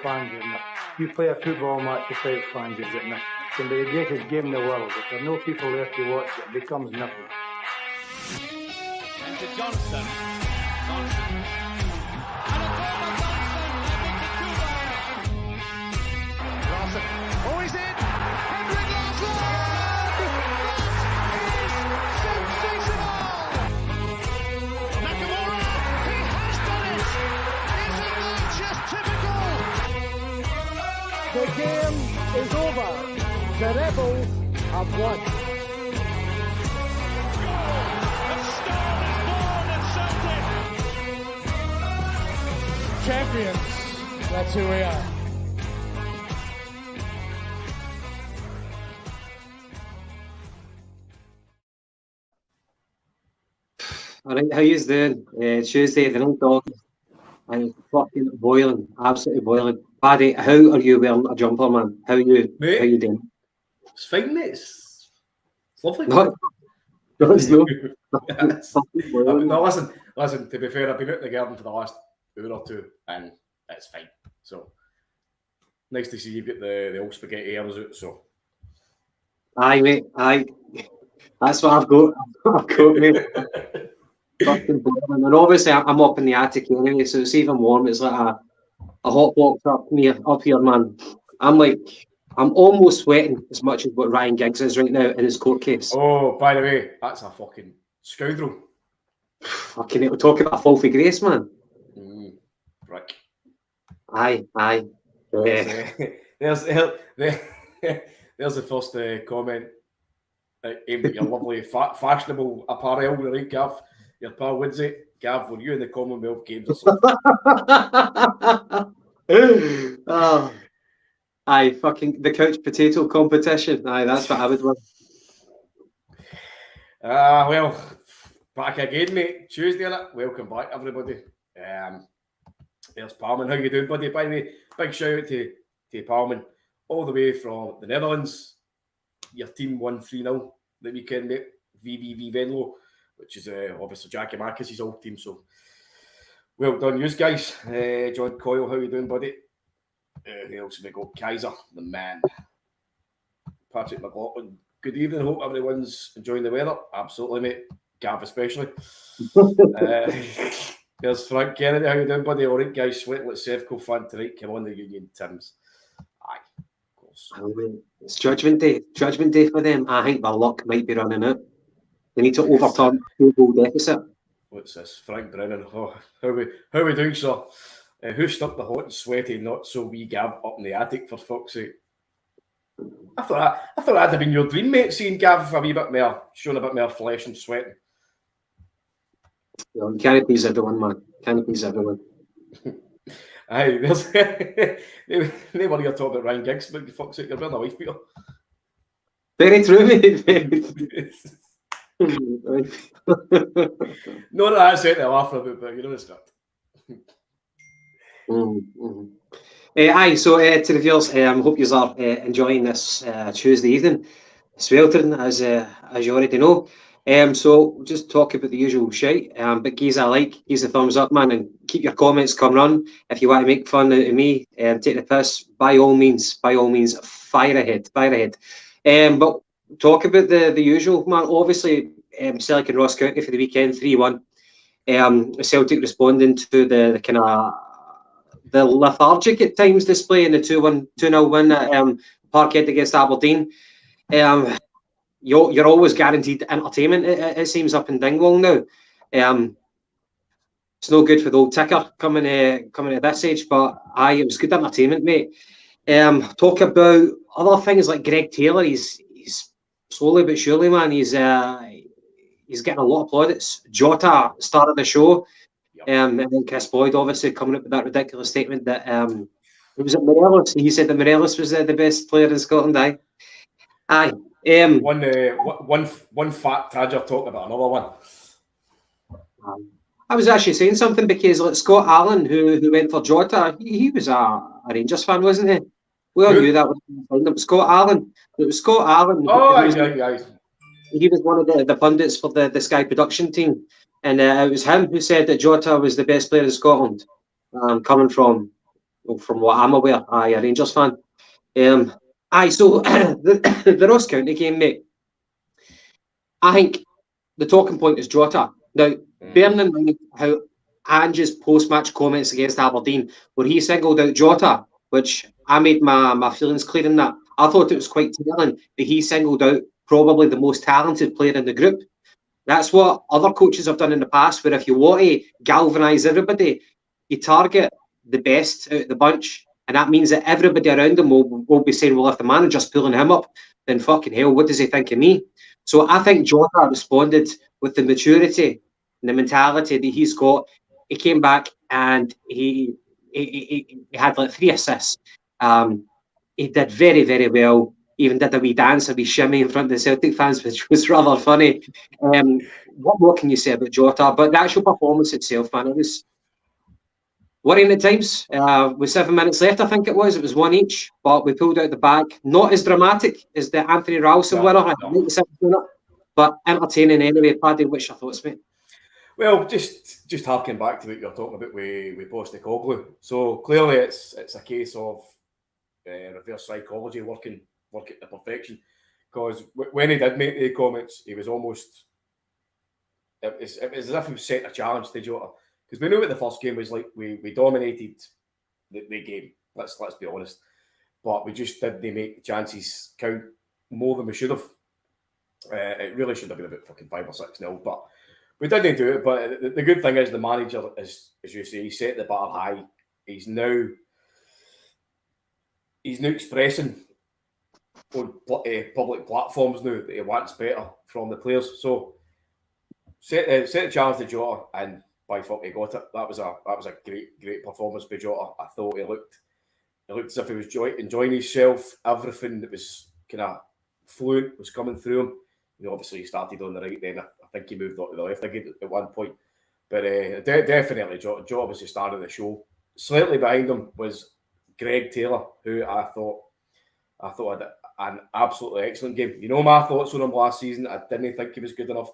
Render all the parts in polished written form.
fans, isn't it? You play a football match without fans, isn't it? It can be the greatest game in the world. If there are no people there to watch, it becomes nothing. And to Johnson. Johnson. And a goal by Johnson. Larson. Oh, he's in. Henrik Larsson! That is sensational! Nakamura, he has done it! Isn't that just typical? The game is over. The Rebels have won. A star is born at Celtic! Champions. That's who we are. Alright, how yous doing? Tuesday, the night dog. I'm fucking boiling, absolutely boiling. Paddy, how are you wearing a jumper, man? How you? Mate, how you doing? It's fine, mate. It's lovely. No, it's no. No, listen. To be fair, I've been out in the garden for the last hour or two, and it's fine. So nice to see you get the old spaghetti airs out. So, Aye, mate. Aye, that's what I've got. I've got, mate. Fucking boiling. And obviously, I'm up in the attic anyway, so it's even warm. It's like a hot box up here, man. I'm almost sweating as much as what Ryan Giggs is right now in his court case. oh, by the way, that's a fucking scoundrel. Fucking, we're talking about a fall for grace, man. Prick. Aye. There's the first comment aimed at your lovely fashionable apparel, right, Gav? Your pal Woodsy. Gav, were you in the Commonwealth Games or something? Oh. Aye, fucking the couch potato competition. Aye, that's what I would win. Well, back again, mate. Tuesday, innit? Welcome back, everybody. There's Palman. How you doing, buddy? By the way, big shout out to Palman, all the way from the Netherlands. Your team won 3-0 the weekend, mate. VVV Venlo, which is obviously Jackie Marcus's old team. So, well done, you guys. John Coyle, how you doing, buddy? Who else have we got? Kaiser, the man. Patrick McLaughlin. Good evening. Hope everyone's enjoying the weather. Absolutely, mate. Gav especially. There's Frank Kennedy. How you doing, buddy? All right, guys. Sweating like Sevco fan tonight. Come on, the Union Tims. Aye, of course. It's Judgment Day. Judgment Day for them. I think their luck might be running out. They need to overturn the 2-goal deficit. What's this? Frank Brennan. Oh, how we doing, sir? Who stuck the hot and sweaty, not so wee Gav up in the attic, for fuck's sake? I thought that'd have been your dream, mate, seeing Gav a wee bit more, showing a bit more flesh and sweating. You can't please everyone, man. Can't please everyone. Aye, there's they were here talking about Ryan Giggs, but for fuck's sake, you're wearing a wife beater. Very true, mate. No, that's it. They'll laugh about, but you know the script. Aye, so to the viewers, I hope you are enjoying this Tuesday evening. Sweltering, as you already know. So we'll just talk about the usual shite. But geez, geez the thumbs up, man, and keep your comments coming on. If you want to make fun out of me, take the piss, by all means, fire ahead. But talk about the usual, man. Obviously, Celtic and Ross County for the weekend, 3-1. Celtic responding to the kind of the lethargic at times display in the 2-0 win at Parkhead against Aberdeen. You're always guaranteed entertainment, it seems, up in Dingwall now. It's no good for the old ticker coming at this age, but aye, it was good entertainment, mate. Talk about other things like Greg Taylor. He's slowly but surely, man. He's getting a lot of plaudits. Jota started the show. And then Chris Boyd obviously coming up with that ridiculous statement that it was at Morelos. He said that Morelos was the best player in Scotland. Aye. One fat tadger talking about another one. I was actually saying something because like Scott Allen, who went for Jota, he was a Rangers fan, wasn't he? We all knew that was Scott Allen. It was Scott Allen. Oh, he was one of the pundits for the Sky production team. And it was him who said that Jota was the best player in Scotland, coming from from what I'm aware. Aye, a Rangers fan. So the Ross County game, mate. I think the talking point is Jota. Now, bearing in mind how Ange's post-match comments against Aberdeen, where he singled out Jota, which I made my feelings clear in that. I thought it was quite telling that he singled out probably the most talented player in the group. That's what other coaches have done in the past, where if you want to galvanise everybody, you target the best out of the bunch. And that means that everybody around them will be saying, well, if the manager's pulling him up, then fucking hell, what does he think of me? So I think Jota responded with the maturity and the mentality that he's got. He came back and he had like 3 assists. He did very, very well. Even did a wee dance, a wee shimmy in front of the Celtic fans, which was rather funny. What more can you say about Jota? But the actual performance itself, man, it was worrying at times. With 7 minutes left, I think it was 1 each, but we pulled out the bag. Not as dramatic as the Anthony Ralston winner, but entertaining anyway. Paddy, what's your thoughts, mate? Well, just harking back to what you're talking about with Postecoglou. So clearly, it's a case of reverse psychology working to perfection. Because when he did make the comments, he was almost it was as if he was setting a challenge to Jota. Because we knew what the first game was like. We dominated the game. Let's be honest. But we just didn't make the chances count more than we should have. It really should have been about fucking 5 or 6-0. But we didn't do it. But the good thing is the manager, as you say, he set the bar high. He's now expressing on public platforms now that he wants better from the players. So set the challenge to Jota, and by fuck he got it. That was a great performance by Jota. I thought he looked as if he was enjoying himself. Everything that was kind of fluent was coming through him. You know, obviously he started on the right, then I think he moved on to the left again at one point. But definitely Jota was the star of the show. Slightly behind him was Greg Taylor, who I thought had an absolutely excellent game. You know my thoughts on him last season. I didn't think he was good enough.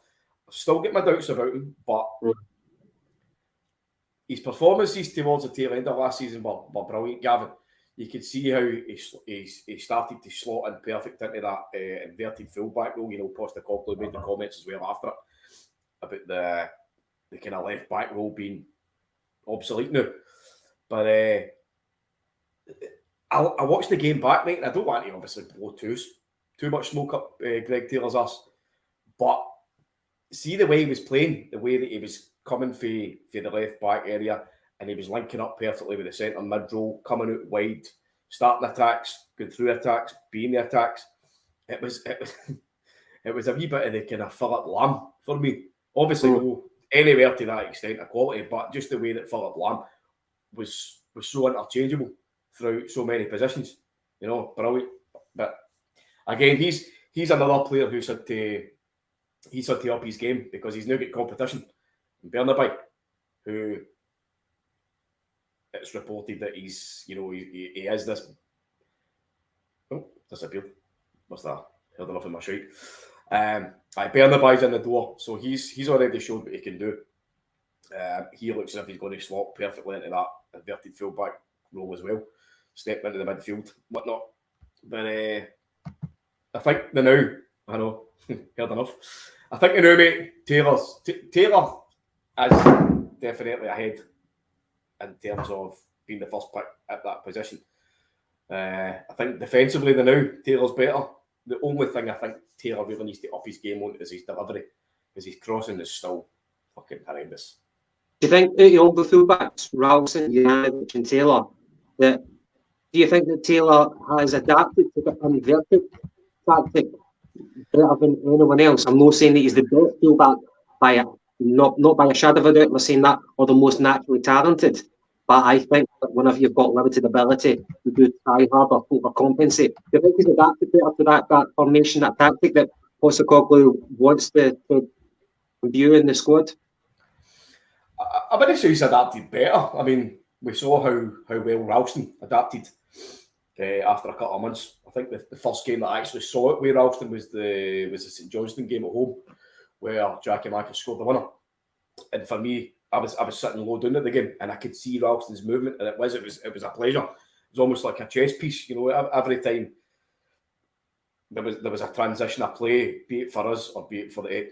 I still get my doubts about him, but his performances towards the tail end of last season were brilliant, Gavin. You could see how he started to slot in perfect into that inverted fullback role. You know, Postecoglou made the comments as well after it about the kind of left back role being obsolete now. But I watched the game back, mate, and I don't want to obviously blow too much smoke up Greg Taylor's arse. But see the way he was playing, the way that he was coming for the left back area, and he was linking up perfectly with the centre mid role, coming out wide, starting attacks, going through attacks, being the attacks. It was a wee bit of the kind of Philip Lam for me. Obviously, no anywhere to that extent of quality, but just the way that Philip Lam was so interchangeable throughout so many positions. You know, brilliant. But again, he's another player who's had to up his game because he's now got competition in Bernabei, who it's reported that he is this. Oh, disappeared. Must have heard enough of my shite. Bernabei's in the door, so he's already showed what he can do. He looks as if he's going to slot perfectly into that inverted fullback role as well. Step into the midfield, whatnot. But I think the now, I know, heard enough. I think the now, mate, Taylor is definitely ahead in terms of being the first pick at that position. I think defensively, the now, Taylor's better. The only thing I think Taylor really needs to up his game on is his delivery, because his crossing is still fucking horrendous. Do you think that all the fullbacks, Ralston, Janovic and Taylor, do you think that Taylor has adapted to the inverted tactic better than anyone else? I'm not saying that he's the best fullback not by a shadow of a doubt, we're saying that, or the most naturally talented. But I think that whenever you've got limited ability, you do try harder, overcompensate. Do you think he's adapted better to that formation, that tactic that Postecoglou wants to view in the squad? I wouldn't say he's adapted better. I mean, we saw how well Ralston adapted after a couple of months. I think the first game that I actually saw it with Ralston was the St Johnstone game at home, where Jackie Mackey scored the winner. And for me, I was sitting low down at the game, and I could see Ralston's movement, and it was a pleasure. It was almost like a chess piece, every time there was a transition of play, be it for us or be it for the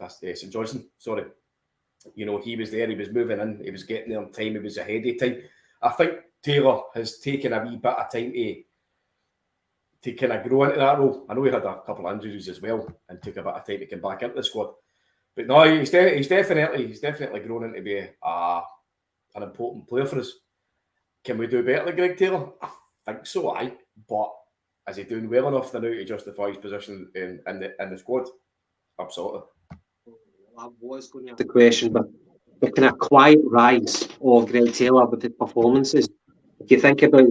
St Johnstone. Sorry, he was there, he was moving in, he was getting there on time, he was ahead of time. I think Taylor has taken a wee bit of time to kind of grow into that role. I know he had a couple of injuries as well and took a bit of time to come back into the squad. But no, he's definitely grown into be an important player for us. Can we do better than Greg Taylor? I think so, aye. But is he doing well enough now to justify his position in the squad? Absolutely. I was going to ask the question, but the kind of quiet rise of Greg Taylor with his performances, if you think about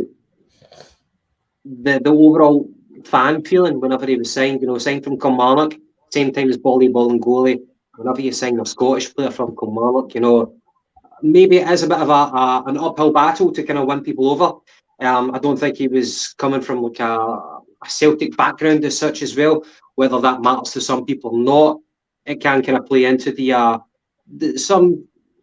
the overall fan feeling whenever he was signed, signed from Kilmarnock, same time as volleyball and goalie, whenever you sign a Scottish player from Kilmarnock, maybe it is a bit of an uphill battle to kind of win people over. I don't think he was coming from like a Celtic background as such as well. Whether that matters to some people or not, it can kind of play into a bit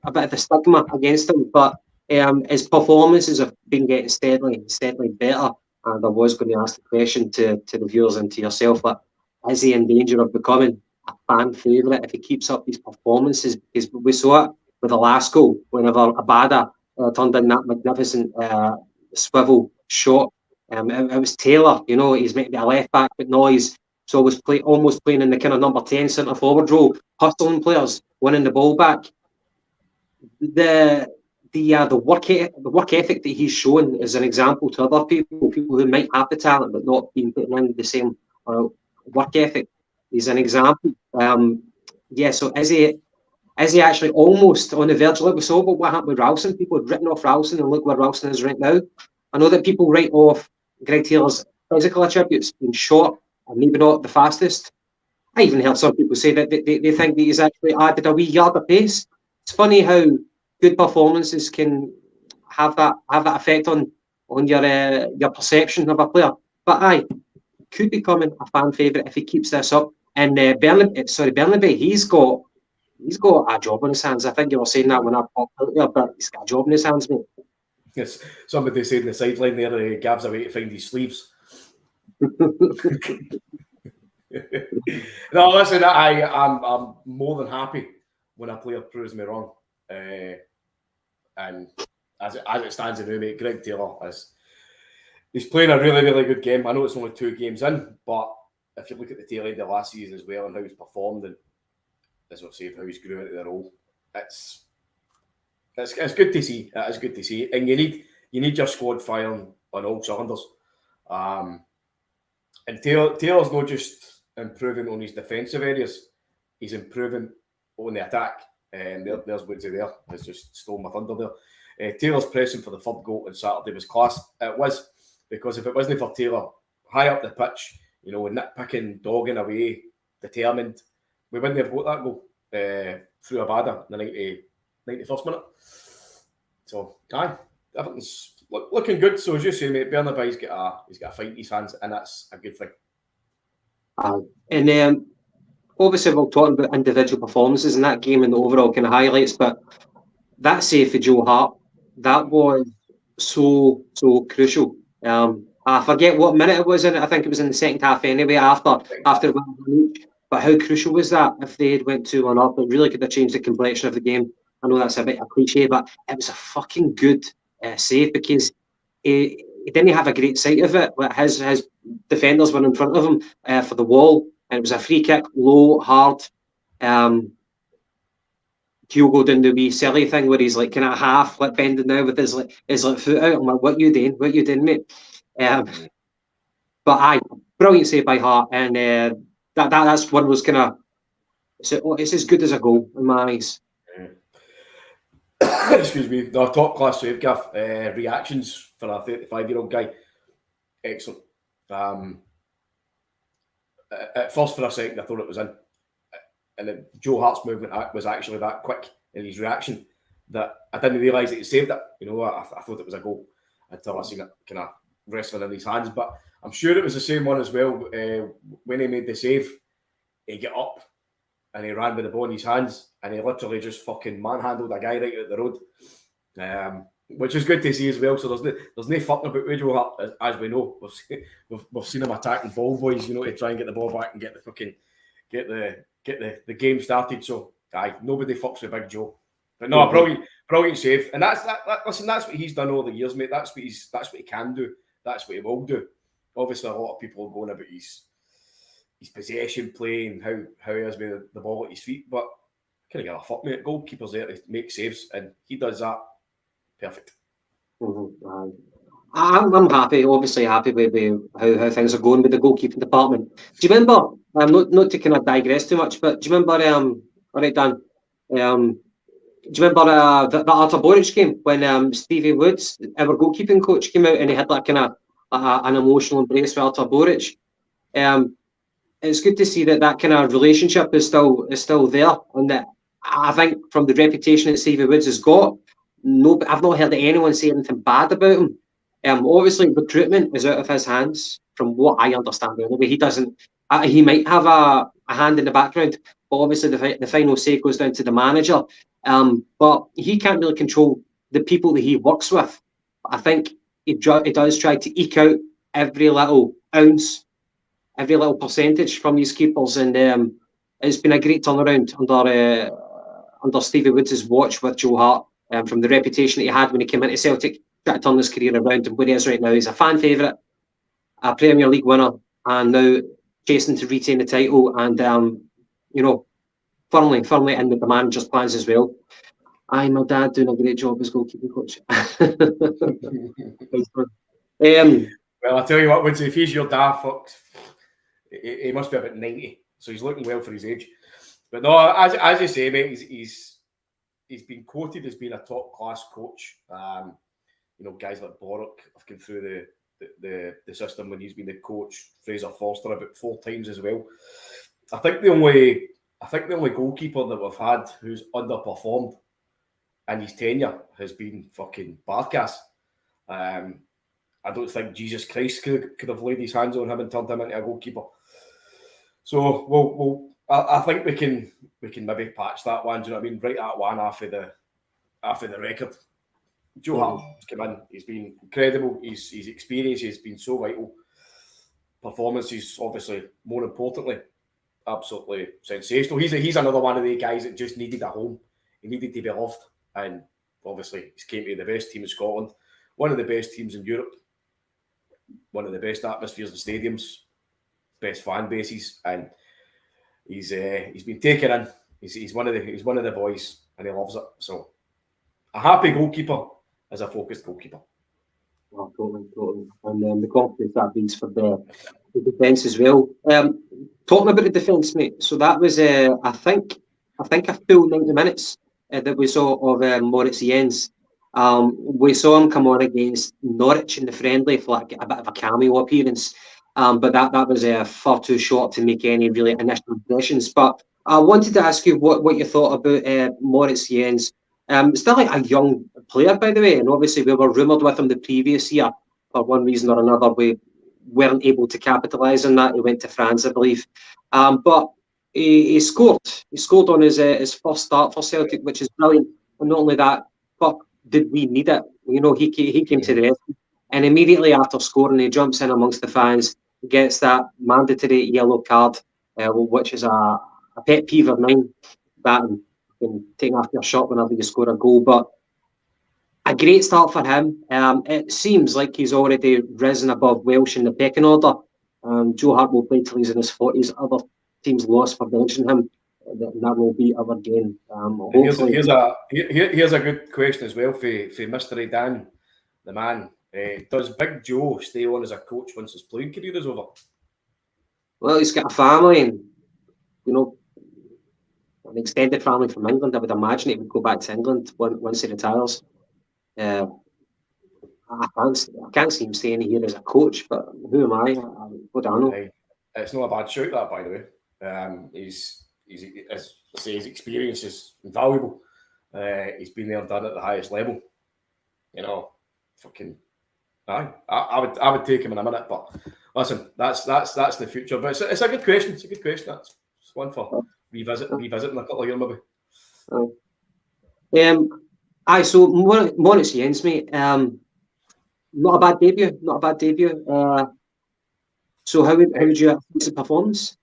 of the stigma against him. But his performances have been getting steadily better. And I was going to ask the question to the viewers and to yourself, but is he in danger of becoming a fan favourite if he keeps up these performances? Because we saw it with the last goal, whenever Abada turned in that magnificent swivel shot. It was Taylor, he's meant to be a left back, but no, he's always almost playing in the kind of number 10 centre forward role, hustling players, winning the ball back. The work ethic that he's shown is an example to other people who might have the talent but not being putting in the same work ethic. He's an example. So is he actually almost on the verge? Like we saw what happened with Ralston. People had written off Ralston, and look where Ralston is right now. I know that people write off Greg Taylor's physical attributes, being short and maybe not the fastest. I even heard some people say that they think that he's actually added a wee yard of pace. It's funny how good performances can have that effect on your perception of a player. But could become a fan favourite if he keeps this up. And Bernabei, he's got a job on his hands. I think you were saying that when I popped out there, but he's got a job on his hands, mate. Yes, somebody said in the sideline there, Gav's away to find his sleeves. No, listen, I'm more than happy when a player proves me wrong. And as it stands now, mate, Greg Taylor he's playing a really, really good game. I know it's only 2 games in, but if you look at the tail end of last season as well and how he's performed, and as I've said, how he's grew into the role, it's good to see. It is good to see, and you need your squad firing on all cylinders. And Taylor's not just improving on his defensive areas; he's improving on the attack. And there's Woodsy there. It's just stole my thunder there. Taylor's pressing for the 3rd goal on Saturday was class. It was, because if it wasn't for Taylor high up the pitch, nitpicking, dogging away, determined, we wouldn't have got that goal through Abada in the 91st minute. So, everything's looking good. So as you say, mate, Bernabei's got a fight in his hands, and that's a good thing. And obviously we're talking about individual performances in that game and the overall kind of highlights, but that save for Joe Hart, that was so crucial. I forget what minute it was in it. I think it was in the second half anyway, after it went. But how crucial was that? If they had went 2-1 up, it really could have changed the complexion of the game. I know that's a bit of a cliche, but it was a fucking good save, because he didn't have a great sight of it. His defenders were in front of him for the wall, and it was a free kick, low, hard. Diogo doing the wee silly thing where he's like kind of half like bending now with his foot out. I'm like, what you doing, mate? But brilliant save by Hart, and that's one of those kind of, it's as good as a goal in my eyes. Excuse me. No, top class save, Gav. Reactions for a 35-year-old guy, excellent. At first, for a second, I thought it was in. And then Joe Hart's movement was actually that quick in his reaction that I didn't realise that he saved it. I thought it was a goal until I seen it kind of wrestling in his hands. But I'm sure it was the same one as well. When he made the save, he got up and he ran with the ball in his hands, and he literally just fucking manhandled a guy right out the road, which is good to see as well. So there's no fucking about with Joe Hart, as we know. We've seen him attacking ball boys, you know, to try and get the ball back and get the game started. So nobody fucks with Big Joe. But no, brilliant save, and that's what he's done over the years, mate. That's what he can do. That's what he will do. Obviously, a lot of people are going about his possession play and how he has with the ball at his feet, but can't give a fuck, mate. Goalkeeper's there to make saves, and he does that perfect. Mm-hmm. I'm happy, obviously happy with how things are going with the goalkeeping department. Do you remember? Not to kind of digress too much, but do you remember? All right, Dan. Do you remember the Artur Boric game when Stevie Woods, our goalkeeping coach, came out and he had that kind of an emotional embrace with Artur Boric? It's good to see that kind of relationship is still there, and that I think from the reputation that Stevie Woods has got, I've not heard anyone say anything bad about him. Obviously, recruitment is out of his hands, from what I understand. Anyway, he doesn't. He might have a hand in the background, but obviously the final say goes down to the manager. But he can't really control the people that he works with. I think he does try to eke out every little ounce, every little percentage from these keepers, and it's been a great turnaround under Stevie Woods' watch with Joe Hart. From the reputation that he had when he came into Celtic, trying to turn his career around, and where he is right now, he's a fan favourite, a Premier League winner, and now chasing to retain the title, and firmly in with the manager's plans as well. My dad doing a great job as goalkeeping coach. Well, I tell you what, Woods, if he's your dad, fucked, he must be about 90, so he's looking well for his age. But no, as you say, mate, he's been quoted as being a top class coach. Guys like Borok have come through the system when he's been the coach. Fraser Forster about 4 times as well. I think the only goalkeeper that we've had who's underperformed in his tenure has been fucking Barkas. I don't think Jesus Christ could have laid his hands on him and turned him into a goalkeeper. So I think we can maybe patch that one. Do you know what I mean? Write that one off of the record. Joe Hart has come in. He's been incredible. His experience has been so vital. Performances, obviously, more importantly, absolutely sensational. He's another one of the guys that just needed a home. He needed to be loved, and obviously he's came to the best team in Scotland, one of the best teams in Europe, one of the best atmospheres and stadiums, best fan bases, and he's been taken in. He's one of the boys, and he loves it. So a happy goalkeeper is a focused goalkeeper. Oh, totally. And the confidence that brings for the defence as well. Talking about the defence, mate. So that was, I think a full 90 minutes that we saw of Moritz Jens. We saw him come on against Norwich in the friendly for like a bit of a cameo appearance. But that was far too short to make any really initial impressions. But I wanted to ask you what you thought about Moritz Jens. Still like a young player, by the way, and obviously we were rumoured with him the previous year. For one reason or another, we weren't able to capitalise on that. He went to France, I believe. But he scored. He scored on his first start for Celtic, which is brilliant. And not only that, but did we need it? He came to the rescue. And immediately after scoring, he jumps in amongst the fans, gets that mandatory yellow card, which is a pet peeve of mine, that and taking off your shot whenever you score a goal. But a great start for him. It seems like he's already risen above Welsh in the pecking order. Joe Hart will play till he's in his 40s. Other teams lost for benching him. That will be our game. Here's a good question as well for Mystery Dan, the man. Does Big Joe stay on as a coach once his playing career is over? Well, he's got a family, and an extended family from England. I would imagine he would go back to England once he retires. I can't see him staying here as a coach, but who am I? What do I know? It's not a bad shout, that, by the way. His experience is invaluable. He's been there and done it at the highest level. I would take him in a minute, but listen, that's the future. But it's a good question. It's a good question. That's one for revisit in a couple of years maybe. So Moritz Jens, mate. Not a bad debut. So how would you assess the performance?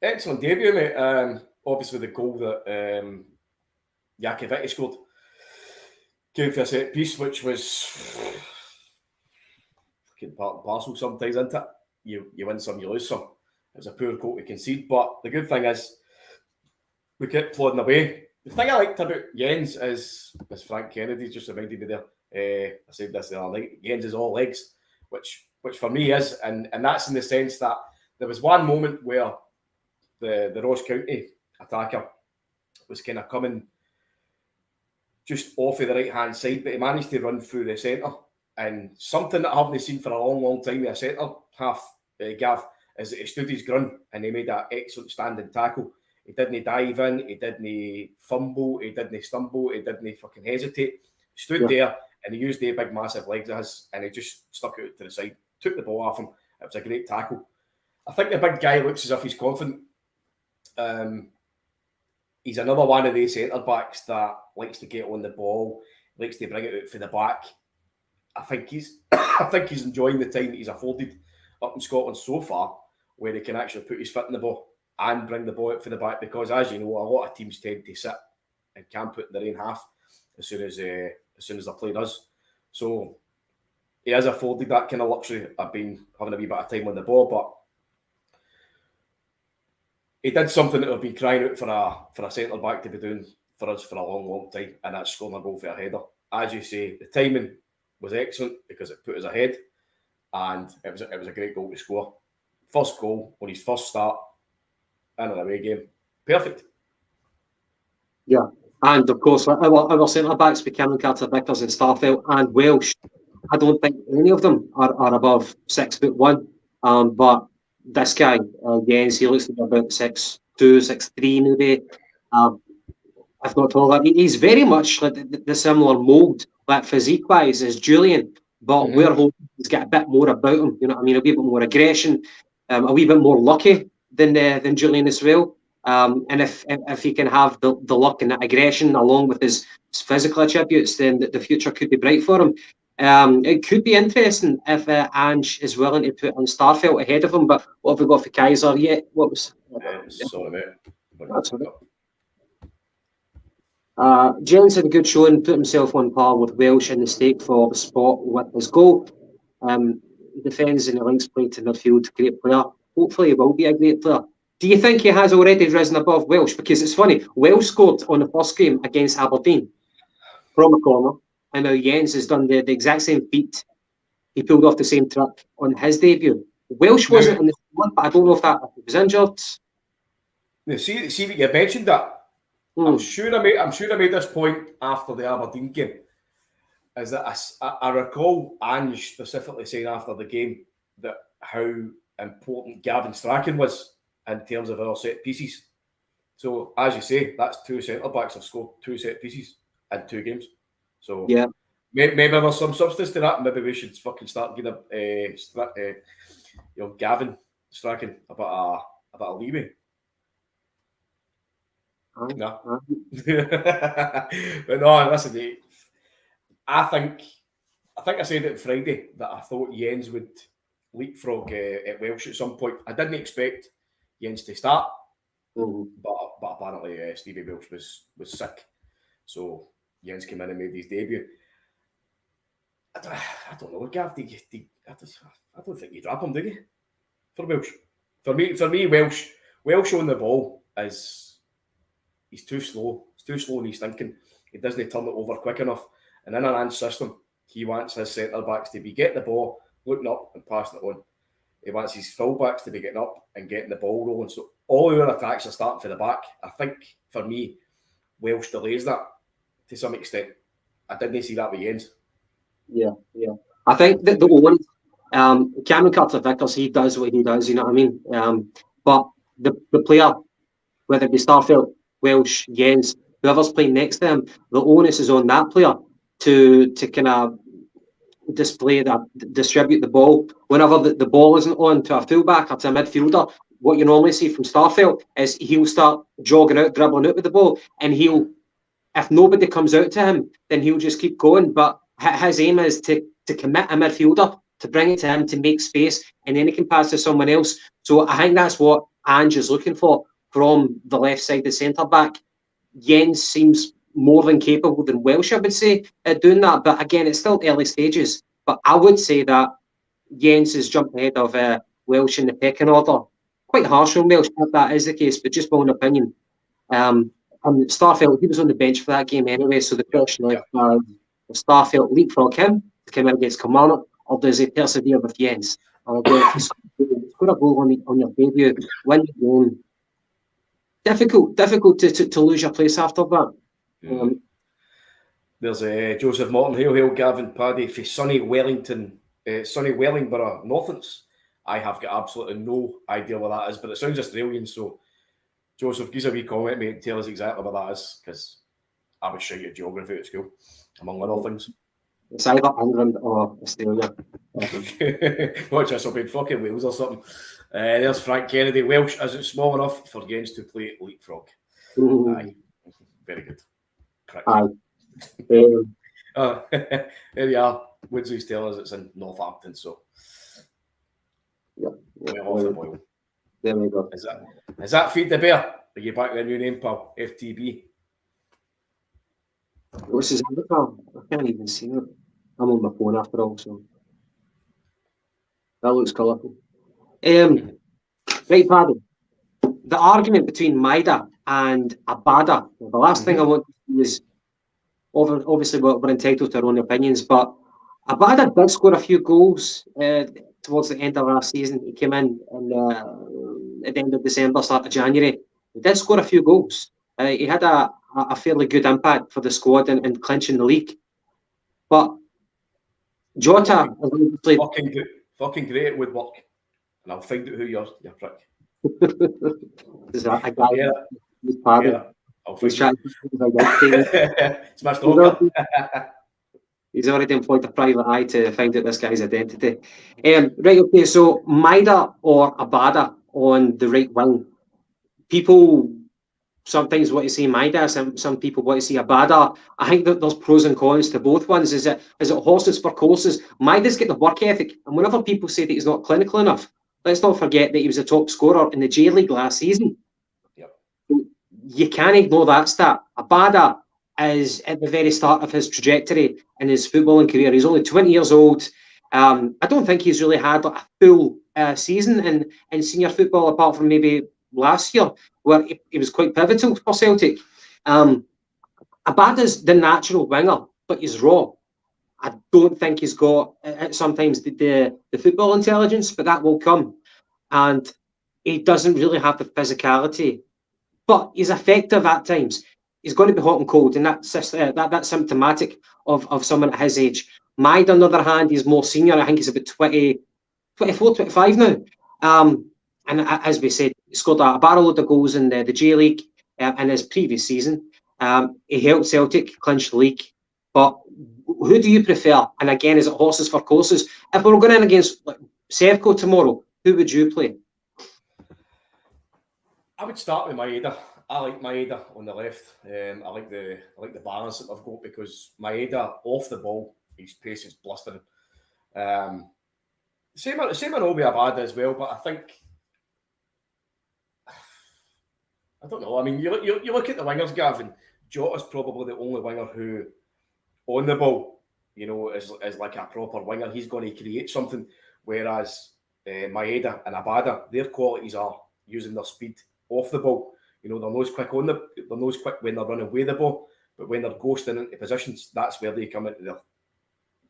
Excellent debut, mate. Obviously the goal that Jakovic scored came for a set piece, which was fucking part and parcel sometimes, isn't it? You win some, you lose some. It was a poor goal to concede, but the good thing is we kept plodding away. The thing I liked about Jens is, as Frank Kennedy just reminded me there, I said this the other night, Jens is all legs, which for me is, and that's in the sense that there was one moment where the Ross County attacker was kind of coming just off of the right-hand side, but he managed to run through the centre. And something that I haven't seen for a long, long time with a centre half, Gav, is that he stood his ground and he made that excellent standing tackle. He didn't dive in, he didn't fumble, he didn't stumble, he didn't fucking hesitate. He stood there and he used the big, massive legs of his and he just stuck it out to the side, took the ball off him. It was a great tackle. I think the big guy looks as if he's confident. He's another one of these centre-backs that likes to get on the ball, likes to bring it out for the back. I think he's enjoying the time that he's afforded up in Scotland so far, where he can actually put his foot in the ball and bring the ball out for the back, because as you know, a lot of teams tend to sit and camp it in their own half as soon as the play does. So he has afforded that kind of luxury of being having a wee bit of time on the ball, but he did something that we've been crying out for a centre back to be doing for us for a long, long time, and that's scoring a goal for a header. As you say, the timing was excellent because it put us ahead, and it was a great goal to score. First goal on his first start in an away game, perfect. Yeah, and of course our centre backs became Carter Vickers and Starfelt and Welsh. I don't think any of them are above 6'1", but this guy, Jens, he looks like about 6'2", 6'3", maybe. If not taller, he's very much like the similar mould, like physique-wise, as Julian, but we're hoping he's got a bit more about him. You know what I mean? A wee bit more aggression, a wee bit more lucky than Julian as well. And if he can have the luck and that aggression along with his physical attributes, then the future could be bright for him. It could be interesting if Ange is willing to put on Starfelt ahead of him, but what have we got for Kaiser yet? What was... Sorry, mate. That's right. Jens had a good show and put himself on par with Welsh in the stake for the spot with his goal. He defends and he links play to midfield, great player. Hopefully he will be a great player. Do you think he has already risen above Welsh? Because it's funny, Welsh scored on the first game against Aberdeen from a corner, and now Jens has done the exact same feat. He pulled off the same trick on his debut. Welsh wasn't in the squad, but I don't know if he was injured. Now, see that you mentioned that. I'm sure I made this point after the Aberdeen game. Is that I recall Ange specifically saying after the game that how important Gavin Strachan was in terms of our set pieces. So as you say, that's two centre backs have scored 2 set pieces in 2 games. So yeah, maybe there's some substance to that. Maybe we should fucking start giving Gavin Strachan a bit of leeway. No. But no, listen, mate, I think I said it Friday that I thought Jens would leapfrog at Welsh at some point. I didn't expect Jens to start, but apparently Stevie Welsh was sick, so Jens came in and made his debut. I don't know, Gav. I don't think you drop him, do you? For Welsh, for me, Welsh on the ball is. He's too slow. He's too slow in his thinking. He doesn't turn it over quick enough. And in an Ange system, he wants his centre backs to be getting the ball, looking up and passing it on. He wants his full backs to be getting up and getting the ball rolling. So all our attacks are starting for the back. I think for me, Welsh delays that to some extent. I didn't see that with Jens. Yeah. I think that the one Cameron Carter-Vickers, he does what he does. You know what I mean? But the player, whether it be Starfelt, Welsh, Jens, whoever's playing next to him, the onus is on that player to kind of distribute the ball. Whenever the ball isn't on to a fullback or to a midfielder, what you normally see from Starfelt is he'll start jogging out, dribbling out with the ball, and if nobody comes out to him, then he'll just keep going. But his aim is to commit a midfielder, to bring it to him, to make space, and then he can pass to someone else. So I think that's what Ange is looking for from the left side, the centre back. Jens seems more than capable than Welsh, I would say, at doing that. But again, it's still early stages. But I would say that Jens has jumped ahead of Welsh in the pecking order. Quite harsh on Welsh if that is the case, but just my own opinion. And Starfelt, he was on the bench for that game anyway, so the question is, does Starfelt leapfrog him to come out against Kilmarnock, or does he persevere with Jens? Or again, if you score a goal on your debut, win the game, difficult to lose your place after that. There's Joseph Morton, hail Gav and Paddy for sunny Wellingborough Northants. I have got absolutely no idea what that is, but it sounds Australian. So, Joseph, give us a wee comment, mate, and tell us exactly what that is, because I was shite at geography at school, among other things. It's either England or Australia. Watch this, I'll be fucking Wales or something. There's Frank Kennedy. Welsh isn't small enough for Jens to play leapfrog. Aye. Very good. Correct. Aye. There you are. Woodsley's telling us it's in Northampton, so well off the boil. There we go. Is that Feed the Bear? Are you back with a new name, pal? FTB. What's his name, pal? I can't even see it. I'm on my phone after all, so that looks colourful. Right, Paddy. The argument between Maida and Abada. The last thing I want to see is, obviously we're entitled to our own opinions, but Abada did score a few goals towards the end of last season. He came in at the end of December, start of January. He did score a few goals. He had a fairly good impact for the squad in clinching the league. But Jota played fucking great at woodwork, and I'll find out who you're prick. Is that a guy? Yeah. I'll find Smashed He's already employed a private eye to find out this guy's identity. Right, okay, so Maida or Abada on the right wing. People sometimes want to see Maida, some people want to see Abada. I think that there's pros and cons to both ones. Is it horses for courses? Maida's got the work ethic, and whenever people say that he's not clinical enough, let's not forget that he was a top scorer in the J League last season. Yep. You can't ignore that stat. Abada is at the very start of his trajectory in his footballing career. He's only 20 years old. I don't think he's really had a full season in senior football, apart from maybe last year, where he was quite pivotal for Celtic. Abada's the natural winger, but he's raw. I don't think he's got sometimes the football intelligence, but that will come. And he doesn't really have the physicality, but he's effective at times. He's going to be hot and cold, and that's symptomatic of someone at his age. Maida, on the other hand, he's more senior. I think he's about 24, 25 now. And as we said, he scored a barrel load of goals in the J League in his previous season. He helped Celtic clinch the league. But who do you prefer? And again, is it horses for courses? If we were going in against Sevco tomorrow, who would you play? I would start with Maeda. I like Maeda on the left. I like the balance that they've got, because Maeda off the ball, his pace is blistering. Same on Obi Abada as well, but I think, I don't know. I mean, you look at the wingers, Gavin. Jota's probably the only winger who, on the ball, is like a proper winger. He's going to create something, whereas Maeda and Abada, their qualities are using their speed off the ball. They're nose quick when they're running away the ball, but when they're ghosting into positions, that's where they come into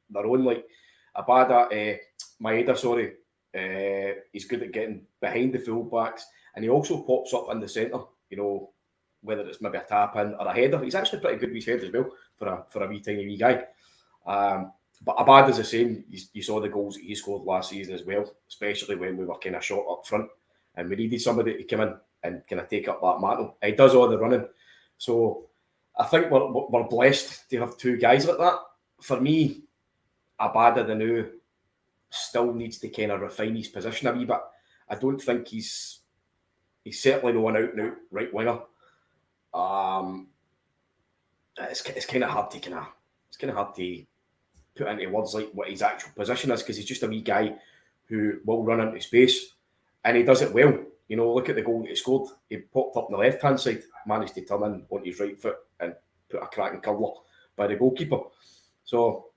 their own. Like Abada, Maeda, he's good at getting behind the fullbacks, and he also pops up in the centre. Whether it's maybe a tap in or a header, he's actually pretty good with his head as well for a wee tiny wee guy. But Abada's the same. You saw the goals that he scored last season as well, especially when we were kind of short up front and we needed somebody to come in and kind of take up that mantle. He does all the running. So I think we're blessed to have two guys like that. For me, Abada, the new, still needs to kind of refine his position a wee bit. I don't think he's He's certainly no one out and out right winger. It's kind of hard to put into words like what his actual position is, because he's just a wee guy who will run into space, and he does it well. You know, look at the goal that he scored. He popped up on the left-hand side, managed to turn in on his right foot and put a cracking curler by the goalkeeper. So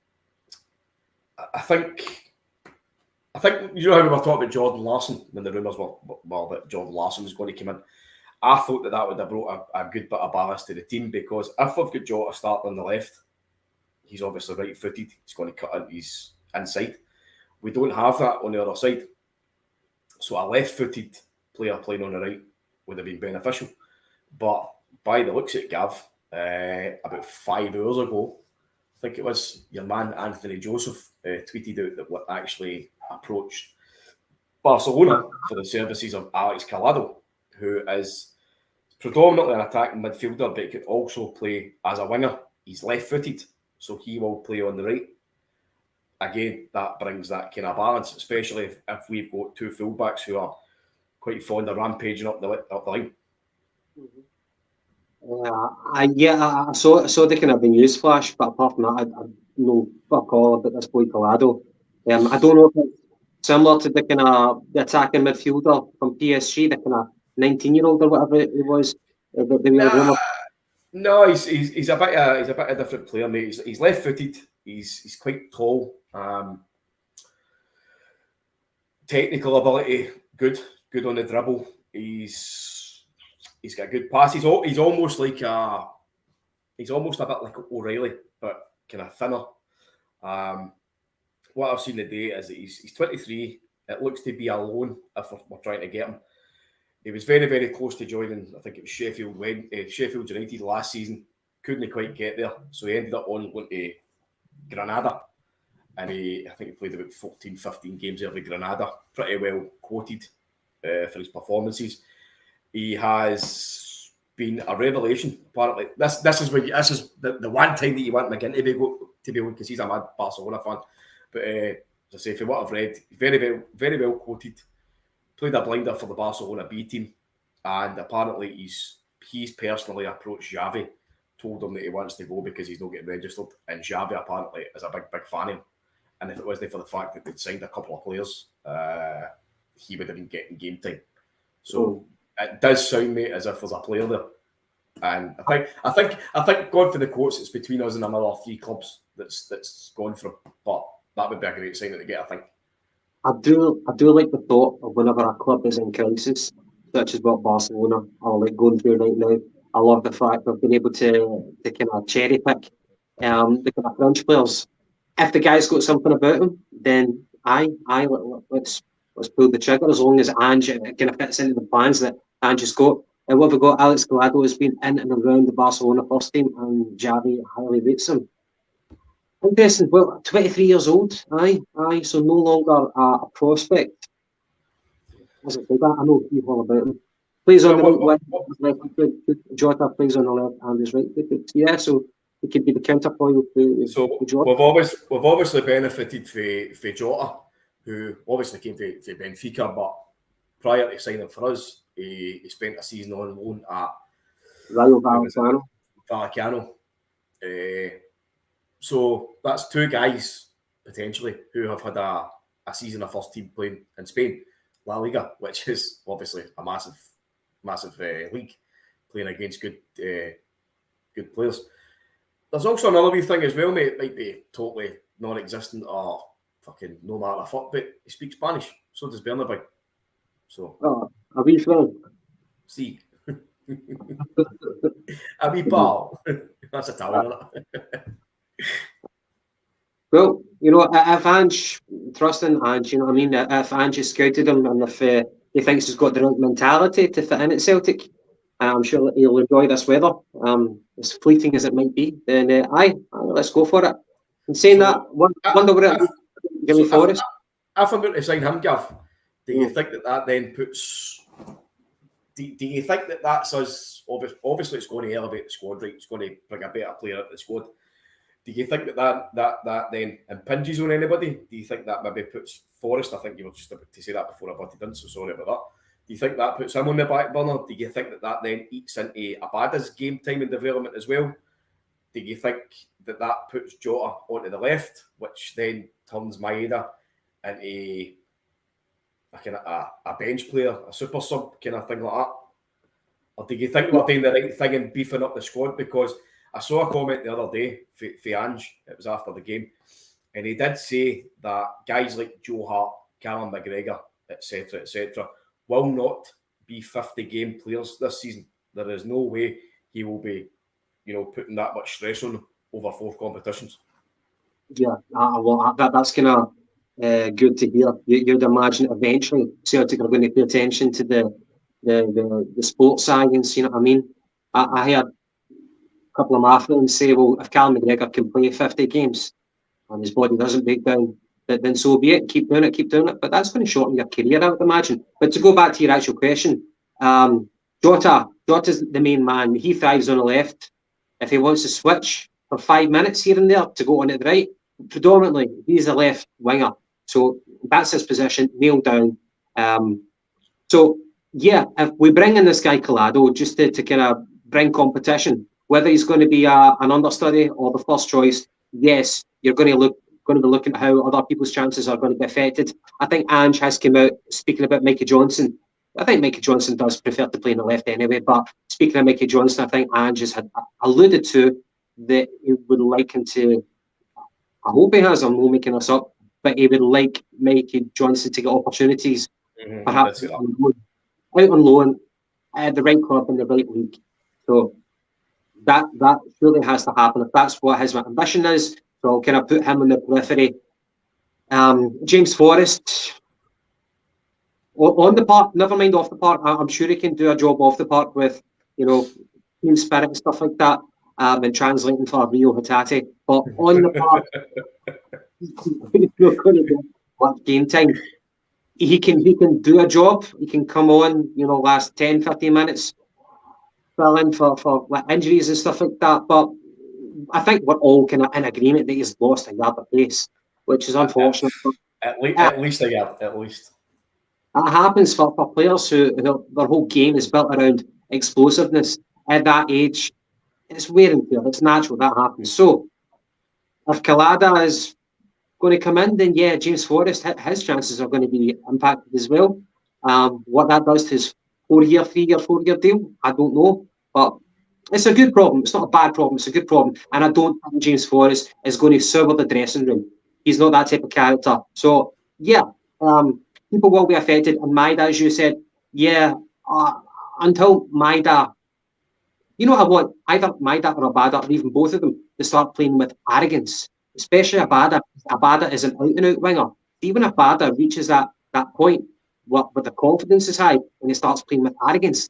I think you know how we were talking about Jordan Larson when the rumours were that Jordan Larson was going to come in. I thought that would have brought a good bit of ballast to the team, because if we've got Jota starting on the left, he's obviously right-footed. He's going to cut into his inside. We don't have that on the other side. So a left-footed player playing on the right would have been beneficial. But by the looks of it, Gav, about 5 hours ago, I think it was, your man Anthony Joseph tweeted out that what actually approached Barcelona for the services of Alex Collado, who is predominantly an attacking midfielder, but could also play as a winger. He's left-footed, so he will play on the right. Again, that brings that kind of balance, especially if we've got two fullbacks who are quite fond of rampaging up the line. I saw the kind of news flash, but apart from that, I know fuck all about this boy Collado. I don't know if it's similar to the kind of the attacking midfielder from PSG, the kind of 19-year-old or whatever it was. No, he's a bit of a different player, mate. He's left-footed. He's quite tall. Technical ability, good on the dribble. He's got good pass. He's almost like a bit like O'Reilly, but kind of thinner. What I've seen today is that he's 23. It looks to be a loan if we're trying to get him. He was very, very close to joining, I think it was Sheffield United last season. Couldn't quite get there, so he ended up going to Granada. And I think he played about 14, 15 games there with Granada. Pretty well quoted for his performances. He has been a revelation, apparently. This is the one time that you want McGinn to be on, because he's a mad Barcelona fan. But as I say, from what I've read, very, very, very well quoted. Played a blinder for the Barcelona B team, and apparently he's personally approached Xavi, told him that he wants to go because he's not getting registered, and Xavi apparently is a big fan of him. And if it wasn't for the fact that they'd signed a couple of players, he would have been getting game time. So it does sound, mate, as if there's a player there. And I think going for the quotes, it's between us and another 3 clubs that's gone for him. But that would be a great sign to get, I think. I do like the thought of whenever a club is in crisis, such as what Barcelona are like going through right now. I love the fact they've been able to kind of cherry pick the kind of French players. If the guy's got something about him, then let's pull the trigger, as long as Ange kind of fits into the plans that Ange has got. And what we've got, Alex Collado has been in and around the Barcelona first team, and Xavi highly rates him. Interesting. Well, 23 years old, so no longer a prospect. As I said, I know people about him. Plays on the right wing, Jota plays on the left and his right foot. Yeah, so it could be the counterpoint to Jota. We've obviously benefited for Jota, who obviously came to Benfica, but prior to signing for us, he spent a season on loan at Rayo Vallecano. So that's 2 guys potentially who have had a season of first team playing in Spain, La Liga, which is obviously a massive league, playing against good players. There's also another wee thing as well, mate. It might be totally non-existent or fucking no matter the fuck, but he speaks Spanish. So does Bernabeu. So a wee friend. See, a wee pal. That's Italian, isn't it? Well, you know, if Ange, trusting Ange, you know what I mean, if Ange has scouted him and if he thinks he's got the right mentality to fit in at Celtic, I'm sure he'll enjoy this weather, as fleeting as it might be, then let's go for it. And saying that, wonder what it give me Forest. If I'm going to sign him, Gav, do you think that then puts... Do you think that that's us... Obviously, it's going to elevate the squad, right? It's going to bring a better player at the squad. Do you think that then impinges on anybody? Do you think that maybe puts Forest? I think you were just about to say that before I butted in, so sorry about that. Do you think that puts him on the back burner? Do you think that then eats into Abada's game time and development as well? Do you think that puts Jota onto the left, which then turns Maeda into a bench player, a super sub kind of thing like that? Or do you think we're doing the right thing in beefing up the squad? Because I saw a comment the other day for Ange, it was after the game, and he did say that guys like Joe Hart, Callum McGregor, etc., will not be 50-game players this season. There is no way he will be, putting that much stress on them over 4 competitions. Yeah, well, that's kind of good to hear. You'd imagine eventually Celtic are going to pay attention to the sports science. You know what I mean? I heard a couple of my friends say, well, if Callum McGregor can play 50 games and his body doesn't break down, then so be it. Keep doing it. But that's going to shorten your career, I would imagine. But to go back to your actual question, Jota's the main man. He thrives on the left. If he wants to switch for 5 minutes here and there to go on the right, predominantly he's a left winger. So that's his position, nailed down. So yeah, if we bring in this guy Collado just to kind of bring competition, whether he's going to be an understudy or the first choice, yes, you're going to be looking at how other people's chances are going to be affected. I think Ange has come out speaking about Mikey Johnson. I think Mikey Johnson does prefer to play in the left anyway, but speaking of Mikey Johnson, I think Ange has alluded to that he would like him to, I hope he has, I'm not making this up, but he would like Mikey Johnson to get opportunities, perhaps out on loan at the right club in the right league. So that surely has to happen. If that's what his ambition is, so can I put him in the periphery? James Forrest, on the park, never mind off the park. I'm sure he can do a job off the park with, team spirit and stuff like that, and translating for Rio Hatate. But on the park, you're going to get much game time. He can do a job. He can come on, last 10, 15 minutes, fill in for like injuries and stuff like that. But I think we're all kind of in agreement that he's lost a yard of pace, which is unfortunate. At least a yard, at least. That happens for players who their whole game is built around explosiveness. At that age, it's wear and tear. It's natural that happens. So, if Collado is going to come in, then yeah, James Forrest, his chances are going to be impacted as well. What that does to his 4-year deal, I don't know. But it's a good problem. It's not a bad problem. It's a good problem. And I don't think James Forrest is going to sour the dressing room. He's not that type of character. So, yeah, people will be affected. And Maeda, as you said, yeah, until Maeda, I want either Maeda or Abada, or even both of them, to start playing with arrogance, especially Abada. Abada is an out-and-out winger. Even if Abada reaches that point where the confidence is high and he starts playing with arrogance,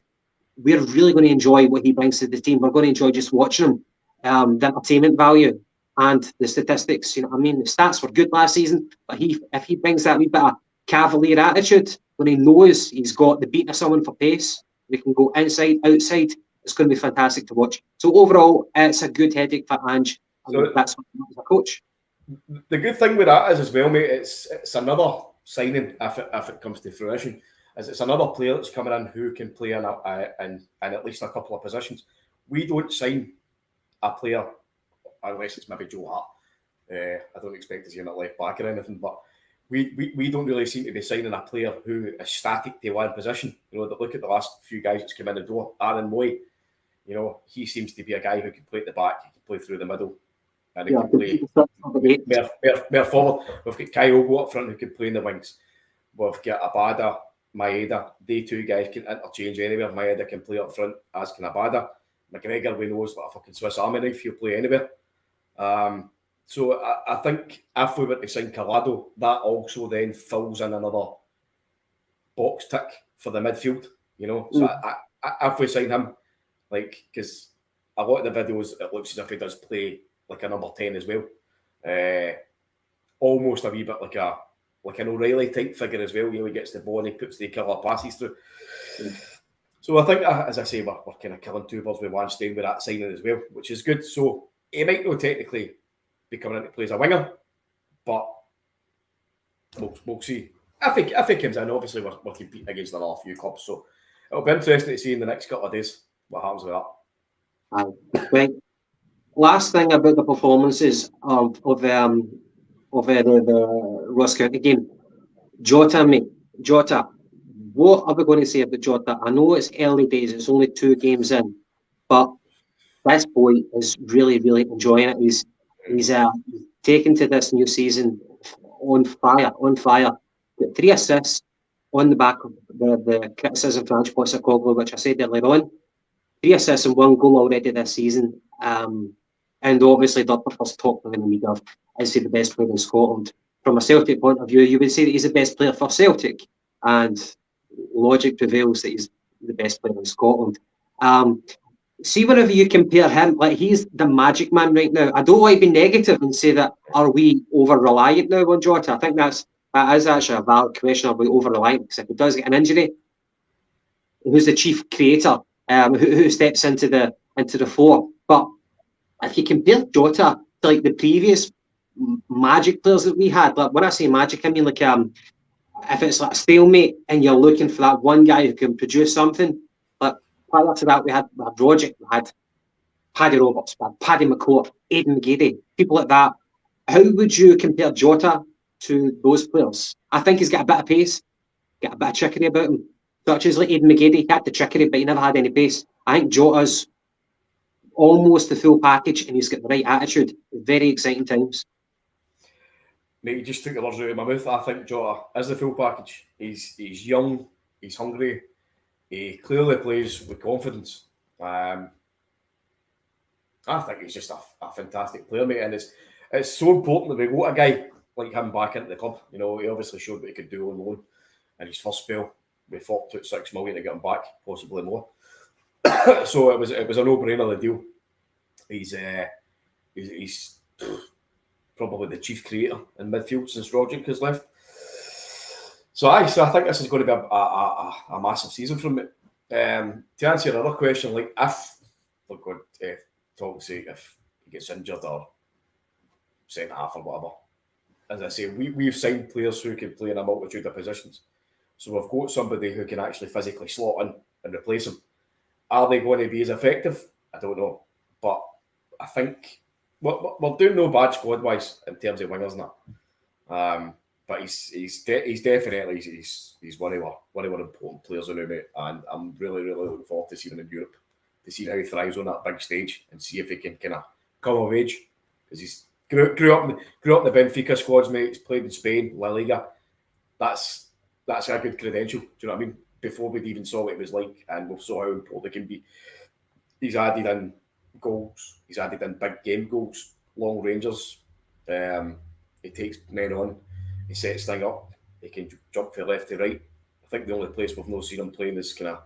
we're really going to enjoy what he brings to the team. We're going to enjoy just watching him, the entertainment value and the statistics. The stats were good last season, but if he brings that wee bit of cavalier attitude, when he knows he's got the beat of someone for pace, we can go inside, outside, it's going to be fantastic to watch. So overall, it's a good headache for Ange. So that's what as a coach. The good thing with that is as well, mate, it's another signing if it comes to fruition. As it's another player that's coming in who can play in at least a couple of positions. We don't sign a player unless it's maybe Joe Hart. I don't expect to see him at left back or anything, but we don't really seem to be signing a player who is static to one position. Look at the last few guys that's come in the door. Aaron Moy, he seems to be a guy who can play at the back, he can play through the middle, and he can play more forward. We've got Kai Ogo up front who can play in the wings. We've got Abada, Maeda. They two guys can interchange anywhere. Maeda can play up front, as can Abada. McGregor, we know, is like a fucking Swiss Army knife. He'll play anywhere. So I think if we were to sign Collado, that also then fills in another box tick for the midfield. So if we sign him, because a lot of the videos, it looks as if he does play like a number 10 as well. Almost a wee bit like an O'Reilly type figure as well. He gets the ball and he puts the killer passes through. So I think, as I say, we're kind of killing two birds with one stone with that signing as well, which is good. So he might not technically be coming in to play as a winger, but we'll see. I think comes in. Obviously, we're competing against another few clubs, so it'll be interesting to see in the next couple of days what happens with that. Right. Last thing about the performances of the Ross County game. Jota, mate. Jota. What are we going to say about Jota? I know it's early days, it's only 2 games in, but this boy is really, really enjoying it. He's taken to this new season on fire. Got 3 assists on the back of the criticism for Ange Postecoglou, which I said earlier on. 3 assists and 1 goal already this season. And obviously, the first top thing in the league of is he the best player in Scotland. From a Celtic point of view, you would say that he's the best player for Celtic, and logic prevails that he's the best player in Scotland. See, whenever you compare him, like he's the magic man right now. I don't like being negative and say that are we over reliant now on Jota. I think that is actually a valid question. Are we over reliant? Because if he does get an injury, who's the chief creator? Who steps into the fore? But if you compare Jota to like the previous magic players that we had, like when I say magic, I mean like if it's like a stalemate and you're looking for that one guy who can produce something. Like prior to that, we had Rogic, we had Paddy Roberts, we had Paddy McCourt, Aidan McGeady, people like that. How would you compare Jota to those players? I think he's got a bit of pace, got a bit of trickery about him. Such as like Aidan McGeady, he had the trickery, but he never had any pace. I think Jota's almost the full package, and he's got the right attitude. Very exciting times. Mate, you just took the words out of my mouth. I think Jota is the full package. He's young, he's hungry, he clearly plays with confidence. I think he's just a fantastic player, mate, and it's so important that we got a guy like him back into the club. You know, he obviously showed what he could do on loan in his first spell. We thought took 6 million to get him back, possibly more. So it was a no-brainer, the deal. He's probably the chief creator in midfield since Rogic has left. So I think this is going to be a massive season from it. To answer your other question, like if we're going to talk say if he gets injured or centre half or whatever, as I say, we've signed players who can play in a multitude of positions. So we've got somebody who can actually physically slot in and replace him. Are they going to be as effective? I don't know. But I think we're doing no bad squad-wise in terms of wingers now. But he's definitely one of our important players in mate. And I'm really, really looking forward to seeing him in Europe, to see how he thrives on that big stage and see if he can kind of come of age. Because he's grew up in the Benfica squads, mate. He's played in Spain, La Liga. That's a good credential. Do you know what I mean? Before we'd even saw what it was like, and we saw how important it can be. He's added in goals. He's added in big game goals, long rangers. He takes men on. He sets things up. He can jump from left to right. I think the only place we've not seen him playing is kind of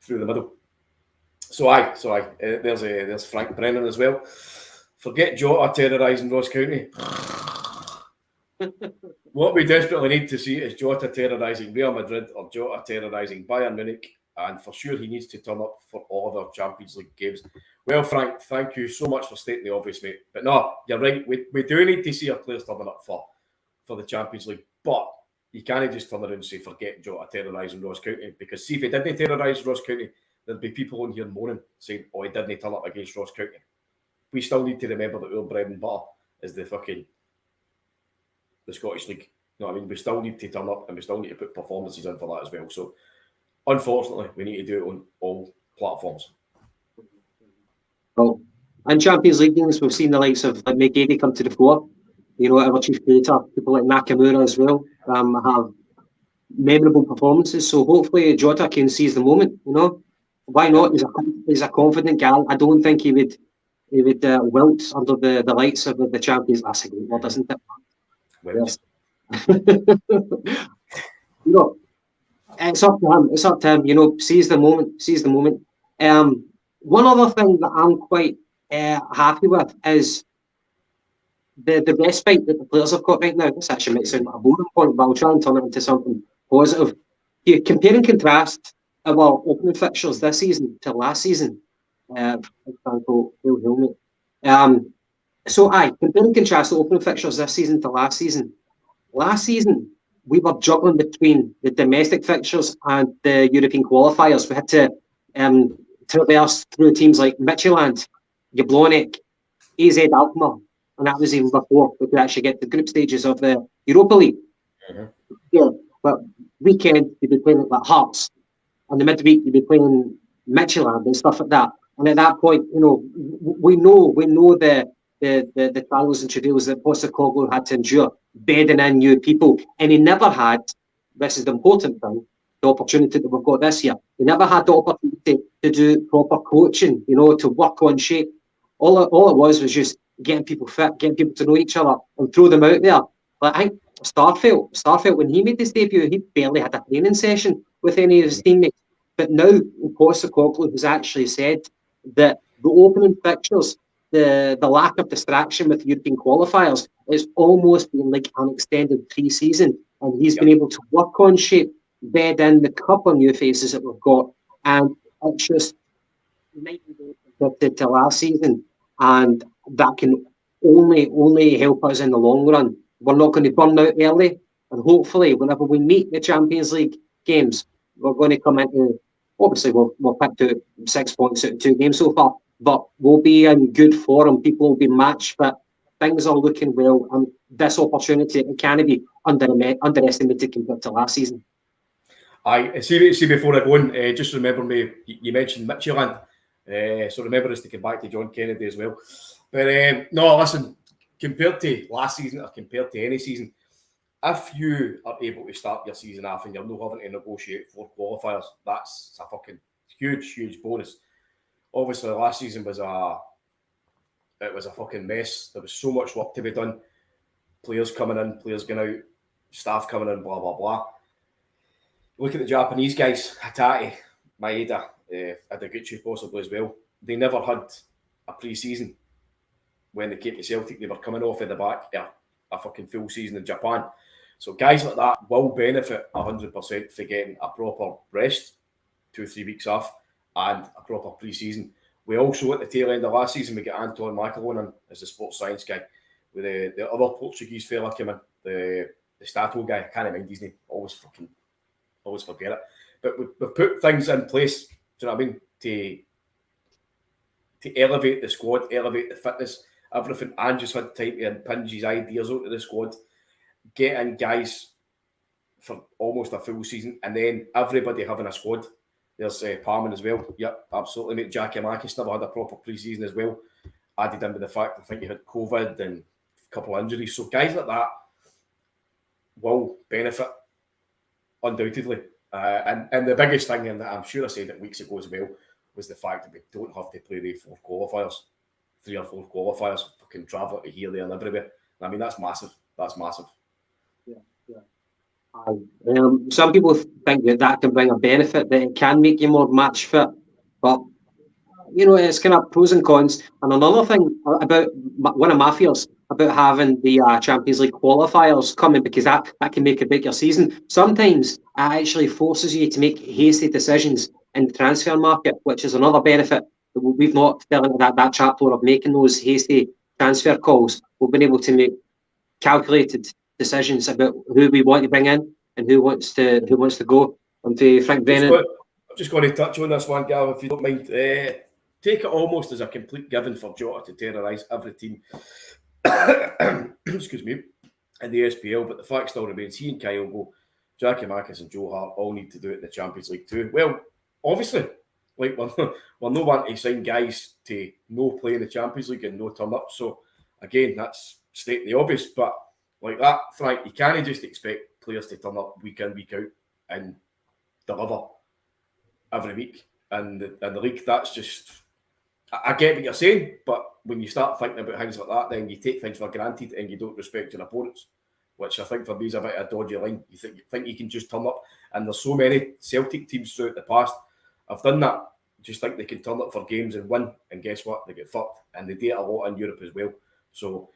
through the middle. So there's Frank Brennan as well. Forget Jota terrorising Ross County. What we desperately need to see is Jota terrorising Real Madrid or Jota terrorising Bayern Munich, and for sure he needs to turn up for all of our Champions League games. Well, Frank, thank you so much for stating the obvious, mate. But no, you're right. We do need to see our players turning up for the Champions League, but you can't just turn around and say forget Jota terrorising Ross County, because see, if he didn't terrorise Ross County, there'd be people on here moaning saying, oh, he didn't turn up against Ross County. We still need to remember that our bread and butter is the Scottish League. You know what I mean? We still need to turn up and we still need to put performances in for that as well. So, unfortunately, we need to do it on all platforms. Well, in Champions League games, we've seen the likes of like McGeady come to the fore. You know, our chief creator, people like Nakamura as well, have memorable performances. So hopefully Jota can seize the moment. You know, why not? He's a confident guy. I don't think he would wilt under the lights of the Champions. That's a great word, isn't it? Yes. You know, it's up to him. You know, seize the moment. One other thing that I'm quite happy with is the respite that the players have got right now. This actually might sound like a boring point, but I'll try and turn it into something positive. You compare and contrast our opening fixtures this season to last season. For example, compare and contrast the opening fixtures this season to last season. Last season, we were juggling between the domestic fixtures and the European qualifiers. We had to traverse through teams like Midtjylland, Jablonec, AZ Alkmaar, and that was even before we could actually get the group stages of the Europa League. Yeah, but weekend you'd be playing like Hearts, and the midweek you'd be playing Midtjylland and stuff like that. And at that point, we know the trials and travails that Postecoglou had to endure, bedding in new people, and he never had. This is the important thing: the opportunity that we've got this year. He never had the opportunity to do proper coaching, to work on shape. All it was just getting people fit, getting people to know each other, and throw them out there. But I think Starfelt, when he made his debut, he barely had a training session with any of his teammates. But now Postecoglou has actually said that the opening fixtures, the lack of distraction with European qualifiers, it's almost been like an extended pre-season, and he's been able to work on shape, bed in the couple of new faces that we've got, and it's just night and day compared to last season, and that can only help us in the long run. We're not going to burn out early, and hopefully, whenever we meet the Champions League games, we're going to come into. Obviously, we'll pick out 6 points out of 2 games so far, but we'll be in good form. People will be match fit. Things are looking well, and this opportunity it can't be underestimated compared to last season. I see. Before I go on, just remember me. You mentioned Midtjylland, so remember us to come back to John Kennedy as well. But no, listen. Compared to last season or compared to any season, if you are able to start your season off and you're not having to negotiate for qualifiers, that's a fucking huge bonus. Obviously, last season was a fucking mess. There was so much work to be done. Players coming in, players going out, staff coming in, blah blah blah. Look at the Japanese guys, Hatati, Maeda, Adaguchi possibly as well. They never had a pre-season. When they came to Celtic, they were coming off of the back a fucking full season in Japan. So guys like that will benefit 100% for getting a proper rest, 2 or 3 weeks off, and a proper pre-season. We also, at the tail end of last season, we got Anton Macalon as the sports science guy. With the other Portuguese fella came in, the Stato guy, I can't remember his name, always forget it. But we've put things in place, do you know what I mean, to elevate the squad, elevate the fitness, everything, and just had time to impinge his ideas onto the squad, get in guys for almost a full season, and then everybody having a squad. There's Parman as well. Yep, absolutely, mate. Jackie Makis never had a proper pre-season as well. Added in with the fact I think he had COVID and a couple of injuries. So guys like that will benefit undoubtedly. And the biggest thing, and I'm sure I said it weeks ago as well, was the fact that we don't have to play the 4 qualifiers. 3 or 4 qualifiers, fucking travel to here, there, and everywhere. I mean, that's massive. That's massive. Some people think that can bring a benefit, that it can make you more match fit, but it's kind of pros and cons. And another thing about one of my fears about having the Champions League qualifiers coming, because that can make or break your season. Sometimes it actually forces you to make hasty decisions in the transfer market, which is another benefit. We've not fell into that chapter of making those hasty transfer calls. We've been able to make calculated decisions about who we want to bring in and who wants to go. And to Frank Brennan, I'm just going to touch on this one, Gav, if you don't mind. Take it almost as a complete given for Jota to terrorise every team. Excuse me, in the SPL, but the fact still remains: he and Kyogo, Jackie Makis and Joe Hart all need to do it in the Champions League too. Well, obviously. Like, we're no one to sign guys to no play in the Champions League and no turn up. So, again, that's stating the obvious. But like that, Frank, you can't just expect players to turn up week in, week out and deliver every week. And the league, that's just... I get what you're saying, but when you start thinking about things like that, then you take things for granted and you don't respect your opponents, which I think for me is a bit of a dodgy line. You think you can just turn up. And there's so many Celtic teams throughout the past I've done that. Just think they can turn up for games and win, and guess what? They get fucked, and they do it a lot in Europe as well. So,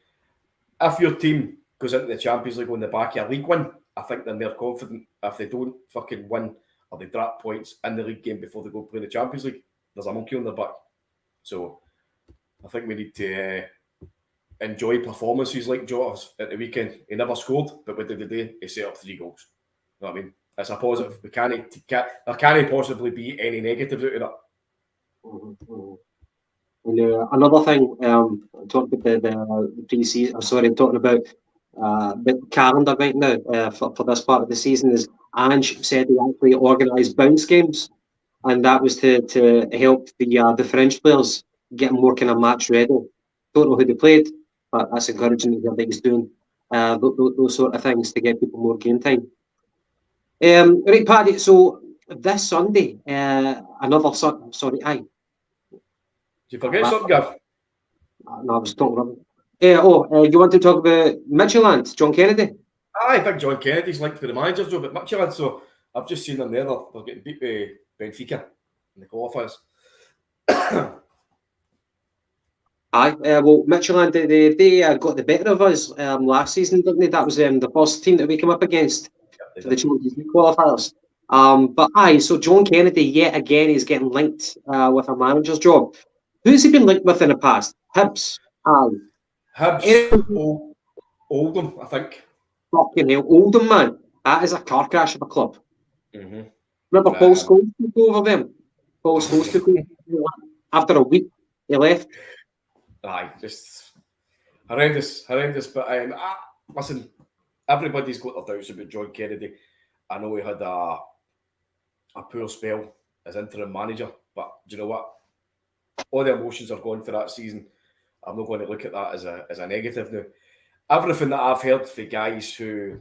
if your team goes into the Champions League on the back of a league win, I think they're more confident. If they don't fucking win or they drop points in the league game before they go play the Champions League, there's a monkey on their back. So, I think we need to enjoy performances like Jota's at the weekend. He never scored, but what did he do? He set up 3 goals. You know what I mean? It's a positive. There can't possibly be any negatives out of that. And another thing, talking about the pre-season. I'm sorry, I'm talking about the calendar right now for this part of the season. Is Ange said he actually organised bounce games, and that was to help the French players get more kind of match ready. Don't know who they played, but that's encouraging to hear that he's doing those sort of things to get people more game time. Right, Paddy. So this Sunday, another sorry, aye. Did you forget something, Gav? No, I was talking about. You want to talk about Midtjylland, John Kennedy? Aye, big John Kennedy's linked with the manager's job at Midtjylland, so I've just seen them there. They're getting beat by Benfica in the qualifiers. Aye, well, Midtjylland, they got the better of us last season, didn't they? That was the first team that we came up against for the Champions League qualifiers. But aye, so John Kennedy, yet again, is getting linked with a manager's job. Who's he been linked with in the past? Hibs. Aye. Hibs, Oldham, I think. Fucking hell, Oldham, man. That is a car crash of a club. Mm-hmm. Remember Paul Scholes took over them? Paul Scholes took over after a week. He left. Aye, just horrendous. But listen, everybody's got their doubts about John Kennedy. I know he had a poor spell as interim manager, but do you know what? All the emotions are gone for that season. I'm not going to look at that as a negative now. Everything that I've heard from guys who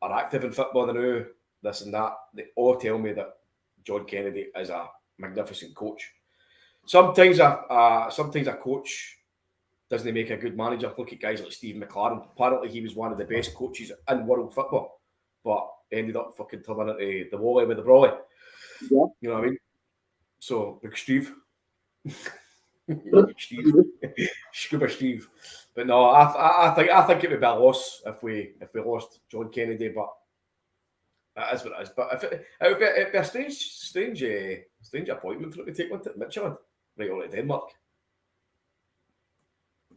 are active in football now, this and that, they all tell me that John Kennedy is a magnificent coach. Sometimes a coach doesn't make a good manager. Look at guys like Steve McLaren. Apparently he was one of the best coaches in world football, but ended up fucking turning into the Wally with the Brawley. Yeah. You know what I mean? So, big Steve. Scuba Steve. But no, I think it would be a loss if we lost John Kennedy, but that is what it is. But it'd be a strange appointment for him to take one to Midtjylland, right on to Denmark.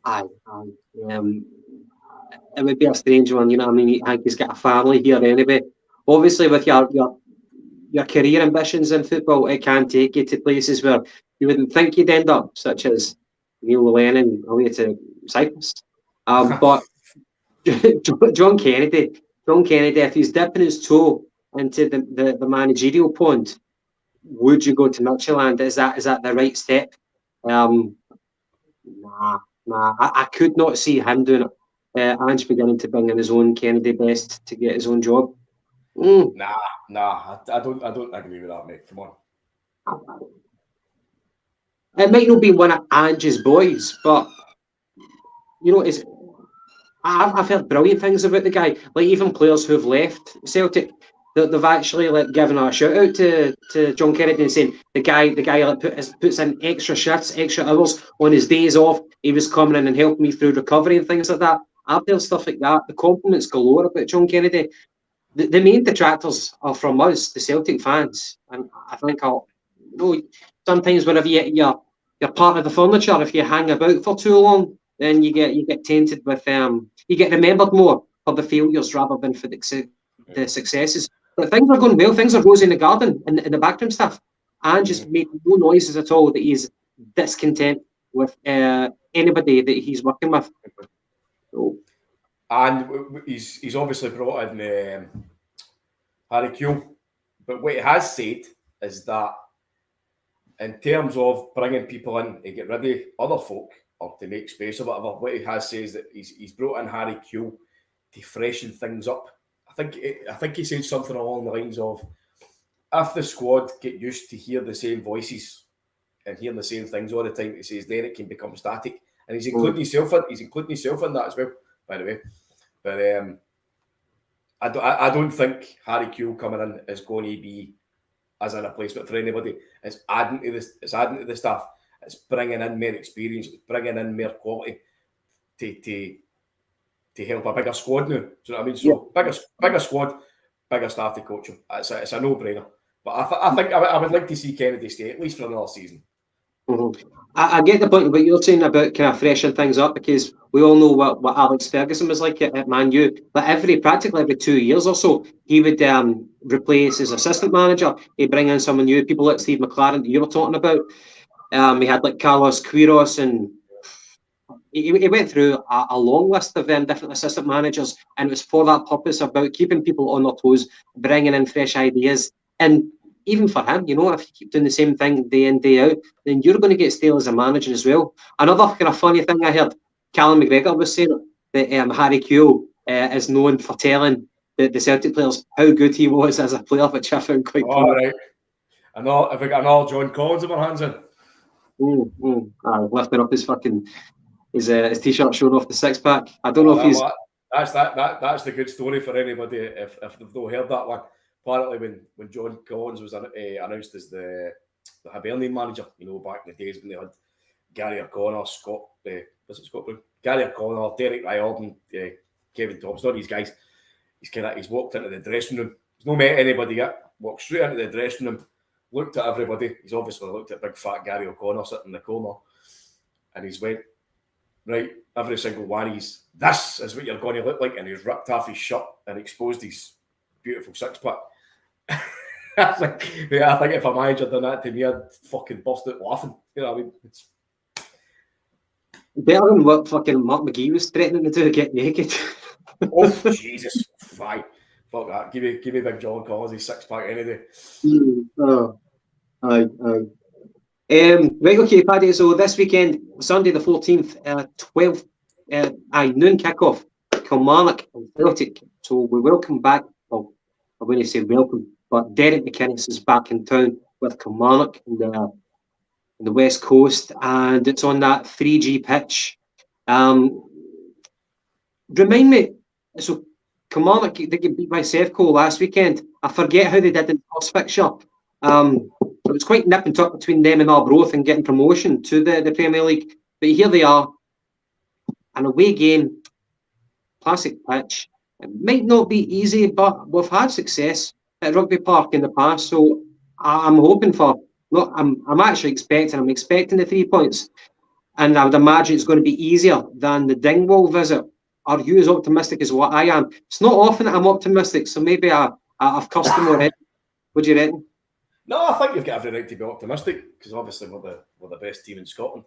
Aye. It would be a strange one, you know what I mean? I think he's got a family here anyway. Obviously, with your career ambitions in football, it can take you to places where you wouldn't think you'd end up, such as Neil Lennon away to Cyprus. But John Kennedy, if he's dipping his toe into the managerial pond, would you go to Midtjylland? Is that the right step? Nah. I could not see him doing it. Ange beginning to bring in his own Kennedy best to get his own job. Nah. I don't agree with that, mate. Come on. It might not be one of Ange's boys, but you know, I've heard brilliant things about the guy. Like even players who've left Celtic, they've actually given a shout out to John Kennedy and saying the guy puts in extra shifts, extra hours on his days off. He was coming in and helping me through recovery and things like that. I've heard stuff like that. The compliments galore about John Kennedy. The main detractors are from us, the Celtic fans, and I think sometimes whenever you're part of the furniture, if you hang about for too long, then you get tainted with you get remembered more for the failures rather than for the successes. But things are going well. Things are rosy in the garden and in the backroom stuff. And just made no noises at all that he's discontent with anybody that he's working with. So. And he's obviously brought in Harry Kewell. But what he has said is that in terms of bringing people in to get rid of other folk or to make space or whatever, what he has said is that he's brought in Harry Kewell to freshen things up. I think he said something along the lines of, if the squad get used to hear the same voices and hearing the same things all the time, he says then it can become static. And he's including himself in that as well, by the way. But I don't think Harry Kewell coming in is going to be as a replacement for anybody. It's adding to the staff. It's bringing in more experience. It's bringing in more quality to help a bigger squad now. Do you know what I mean? So bigger squad, bigger staff to coach him. It's a no-brainer. But I think I would like to see Kennedy stay at least for another season. Mhm. I get the point of what you're saying about kind of freshening things up, because we all know what Alex Ferguson was like at Man U. Like practically every 2 years or so, he would replace his assistant manager. He'd bring in someone new. People like Steve McLaren that you were talking about. He had like Carlos Queiroz, and he went through a long list of different assistant managers, and it was for that purpose, about keeping people on their toes, bringing in fresh ideas. And even for him, you know, if you keep doing the same thing day in, day out, then you're going to get stale as a manager as well. Another kind of funny thing I heard, Callum McGregor was saying that Harry Kewell is known for telling the Celtic players how good he was as a player, which I found quite funny. All right. I know, have we got another John Collins in our hands in? Lifting up his t-shirt, showing off the six-pack. I don't know if he's... That's the good story for anybody if they've not heard that one. Apparently, when John Collins was announced as the Hibernian manager, you know, back in the days when they had Gary O'Connor, Gary O'Connor, Derek Riordan, Kevin Thompson, all these guys. He's walked into the dressing room. He's not met anybody yet. Walked straight into the dressing room, looked at everybody. He's obviously looked at big fat Gary O'Connor sitting in the corner, and he's went, right, every single one. This is what you're going to look like, and he's ripped off his shirt and exposed his beautiful six-pack. I think if a manager done that to me, I'd fucking bust out laughing. You know what I mean? It's better than what fucking Mark McGee was threatening to do, get naked. Oh, Jesus. Fine. Fuck that. Give me Big John Collins, his six-pack any day. Aye. Right, okay, Paddy. So this weekend, Sunday the 14th, 12 noon kickoff, Kilmarnock and Celtic. So we welcome back, well, I wouldn't say welcome, but Derek McInnes is back in town with Kilmarnock in the West Coast, and it's on that 3G pitch. Remind me, so Kilmarnock, they get beat by Sevco last weekend. I forget how they did in the first fixture. It was quite nip and tuck between them and Arbroath and getting promotion to the Premier League. But here they are, an away game, classic pitch. It might not be easy, but we've had success at Rugby Park in the past, so I'm hoping for. Look, I'm expecting the 3 points, and I would imagine it's going to be easier than the Dingwall visit. Are you as optimistic as what I am? It's not often that I'm optimistic, so maybe I've cussed them already. What do you reckon? No, I think you've got every right to be optimistic, because obviously we're the best team in Scotland.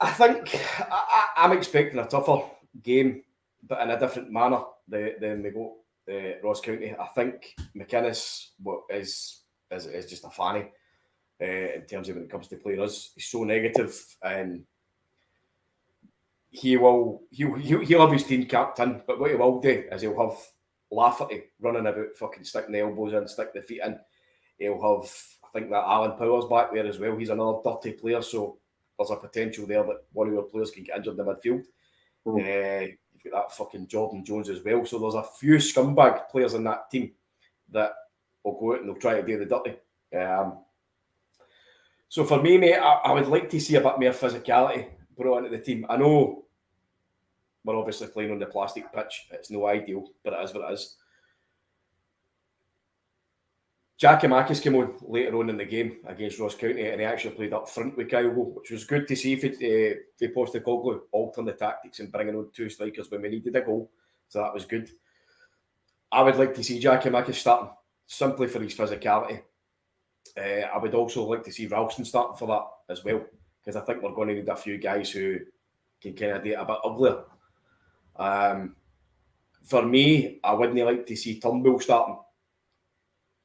I think I'm expecting a tougher game, but in a different manner than we go Ross County. I think McInnes is just a fanny in terms of when it comes to playing us. He's so negative, and he'll have his team captain, but what he will do is he'll have Lafferty running about, fucking sticking the elbows in, sticking the feet in. He'll have, I think, that Alan Powers back there as well. He's another dirty player, so there's a potential there that one of your players can get injured in the midfield. You've got that fucking Jordan Jones as well. So there's a few scumbag players in that team that will go out and they'll try to do the dirty. So for me, mate, I would like to see a bit more physicality brought into the team. I know we're obviously playing on the plastic pitch. It's no ideal, but it is what it is. Giakoumakis came on later on in the game against Ross County, and he actually played up front with Kyle, which was good to see if Postecoglou altering the tactics and bringing on two strikers when we needed a goal. So that was good. I would like to see Giakoumakis starting, simply for his physicality. I would also like to see Ralston starting for that as well, because I think we're going to need a few guys who can kind of do it a bit uglier. For me, I wouldn't like to see Turnbull starting.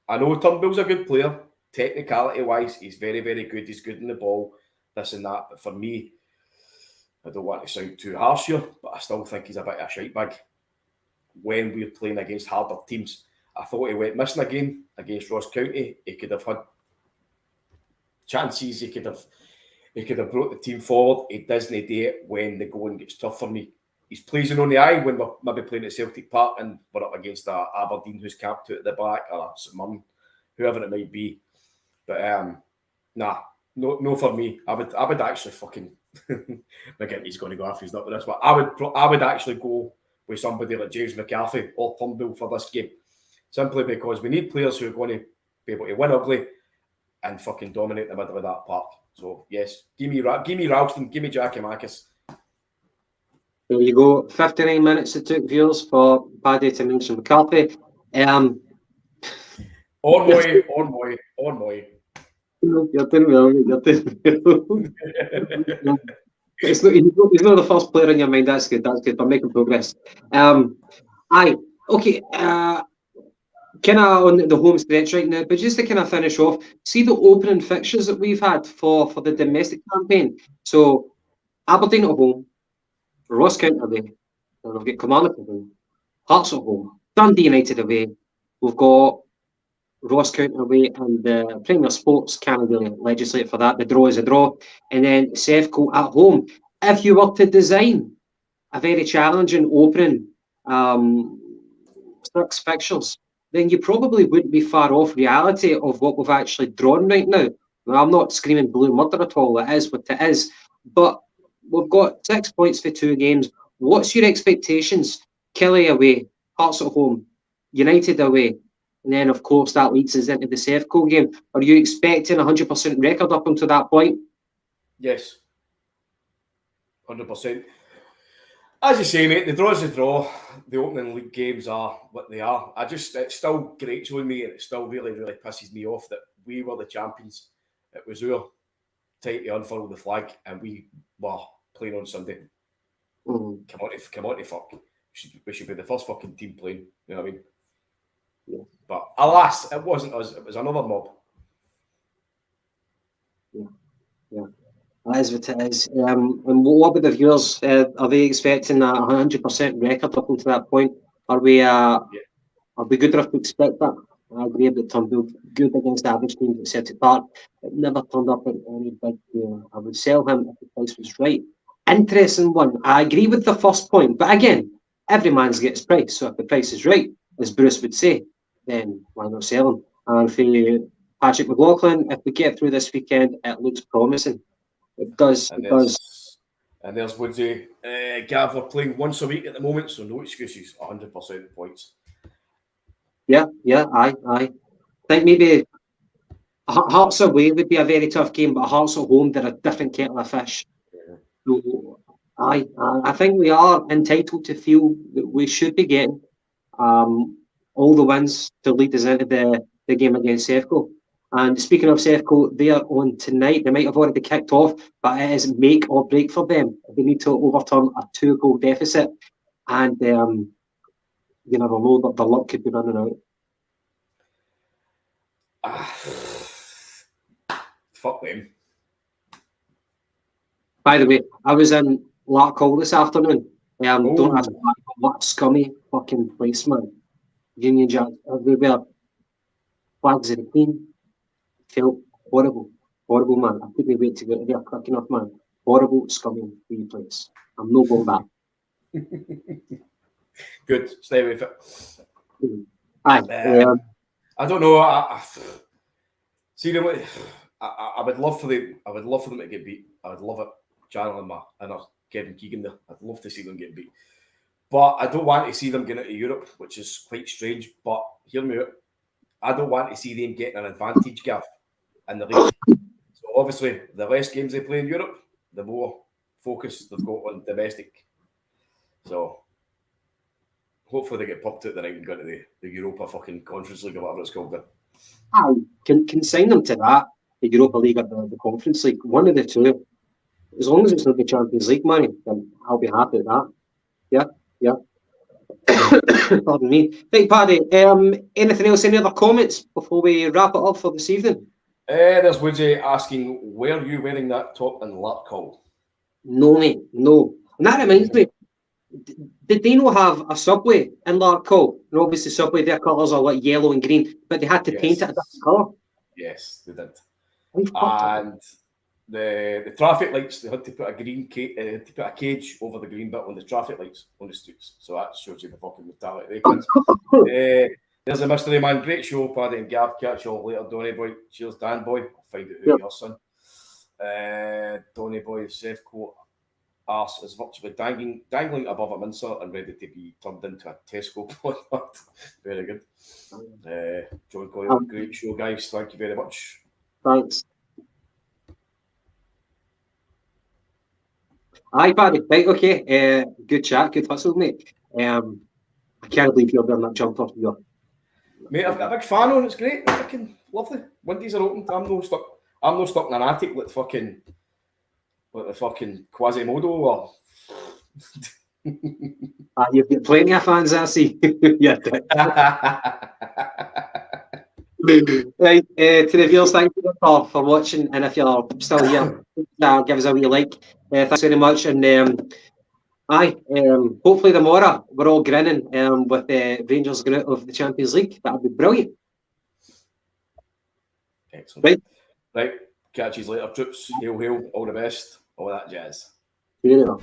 I know Turnbull's a good player, technicality-wise. He's very, very good. He's good in the ball, this and that. But for me, I don't want to sound too harsh here, but I still think he's a bit of a shite bag when we're playing against harder teams. I thought he went missing a game against Ross County. He could have had chances. He could have brought the team forward. He doesn't do it when the going gets tough for me. He's pleasing on the eye when we're maybe playing at Celtic Park and we're up against Aberdeen who's camped out at the back, or St Mirren, whoever it might be. But no for me. I would actually fucking again, he's going to go off. He's not with this, but I would actually go with somebody like James McCarthy or Turnbull for this game, simply because we need players who are going to be able to win ugly and fucking dominate the middle of that park. So yes, give me Ralston, give me Giakoumakis. There you go. 59 minutes it took, viewers, for Paddy to mention McCarthy. On Moy. You're doing well. You're doing well. He's not the first player in your mind. That's good. That's good. We're making progress. Aye. Okay. Kind of on the home stretch right now, but just to kind of finish off, see the opening fixtures that we've had for the domestic campaign. So Aberdeen at home, Ross County away, and we've got Kilmarnock at home, Hearts at home, Dundee United away. We've got Ross County away, and the Premier Sports can't really legislate for that. The draw is a draw, and then Sevco at home. If you were to design a very challenging opening 6 fixtures, then you probably wouldn't be far off reality of what we've actually drawn right now. Now, I'm not screaming blue murder at all. It is what it is. But we've got 6 points for 2 games. What's your expectations? Killie away, Hearts at home, United away, and then, of course, that leads us into the Sevco game. Are you expecting a 100% record up until that point? Yes. 100%. As you say, mate, the draw's a draw. The opening league games are what they are. It still grates on me, and it still really, really pisses me off that we were the champions. It was our time to unfurl the flag, and we were playing on Sunday. Come on to fuck. We should be the first fucking team playing. You know what I mean? Yeah. But alas, it wasn't us. It was another mob. Yeah. That is what it is. And what about the viewers? Are they expecting a 100% record up until that point? Are we good enough to expect that? I agree that Turnbull good against average teams at Celtic Park. It never turned up in any big deal. I would sell him if the price was right. Interesting one. I agree with the first point, but again, every man's got his price. So if the price is right, as Bruce would say, then why not sell him? And for Patrick McLaughlin, if we get through this weekend, it looks promising. It does. And there's Woodsy. Gav, we're playing once a week at the moment, so no excuses. 100% points. Yeah, aye. I think maybe Hearts away would be a very tough game, but Hearts at home, they're a different kettle of fish. Yeah. So, I think we are entitled to feel that we should be getting all the wins to lead us into the game against Sevco. And speaking of Sevco, they are on tonight. They might have already kicked off, but it is make or break for them. They need to overturn a 2-goal deficit. And you never know that the luck could be running out. Fuck them. By the way, I was in Larkhall this afternoon. Don't ask me what scummy fucking place, man. Union Jack everywhere. Flags of the Queen. Felt horrible, man. I couldn't wait to get there quick enough, man. Horrible, scummy, free place. I'm not going back. Good, stay with it. Aye. I don't know. I see them. I would love for them to get beat. I would love it. Channel and Kevin Keegan there. I'd love to see them get beat. But I don't want to see them get into Europe, which is quite strange. But hear me out. I don't want to see them getting an advantage, Gav, in the league. So obviously, the less games they play in Europe, the more focus they've got on domestic. So hopefully they get popped out the night and go to the Europa fucking Conference League or whatever it's called then. I can sign them to that, the Europa League or the Conference League. One of the two. As long as it's not the Champions League money, then I'll be happy with that. Yeah. Pardon me. Right, Paddy, anything else, any other comments before we wrap it up for this evening? There's Woodsy asking, were you wearing that top in Larkhall? No, mate, no. And that reminds me, did they not have a Subway in Larkhall? And obviously Subway, their colours are like yellow and green, but they had to paint it a different colour. Yes, they did. And the traffic lights, they had to put a cage over the green bit on the traffic lights on the streets. So that shows you the fucking mentality. There's a mystery man. Great show, Paddy and Gav. Catch you all later, Donny Boy. Cheers, Dan Boy. I'll find out who your son. Donny Boy, Sevco arse is virtually dangling above a mincer and ready to be turned into a Tesco product. Very good. John Coyle, great show, guys. Thank you very much. Thanks. Aye, Paddy. Right, okay. Good chat, good hustle, mate. I can't believe you're doing that jumper. Mate, I've got a big fan on. It's great. Fucking lovely. Windows are open. I'm no stuck in an attic with the fucking Quasimodo or. You've got plenty of fans, I see. Yeah. Right, to the viewers, thank you for watching, and if you're still here, give us a wee like. Thanks very much, and hopefully tomorrow we're all grinning with Rangers going out of the Champions League. That would be brilliant. Excellent. Right, catch you later, troops. Hail, hail, all the best, all that jazz. See you later.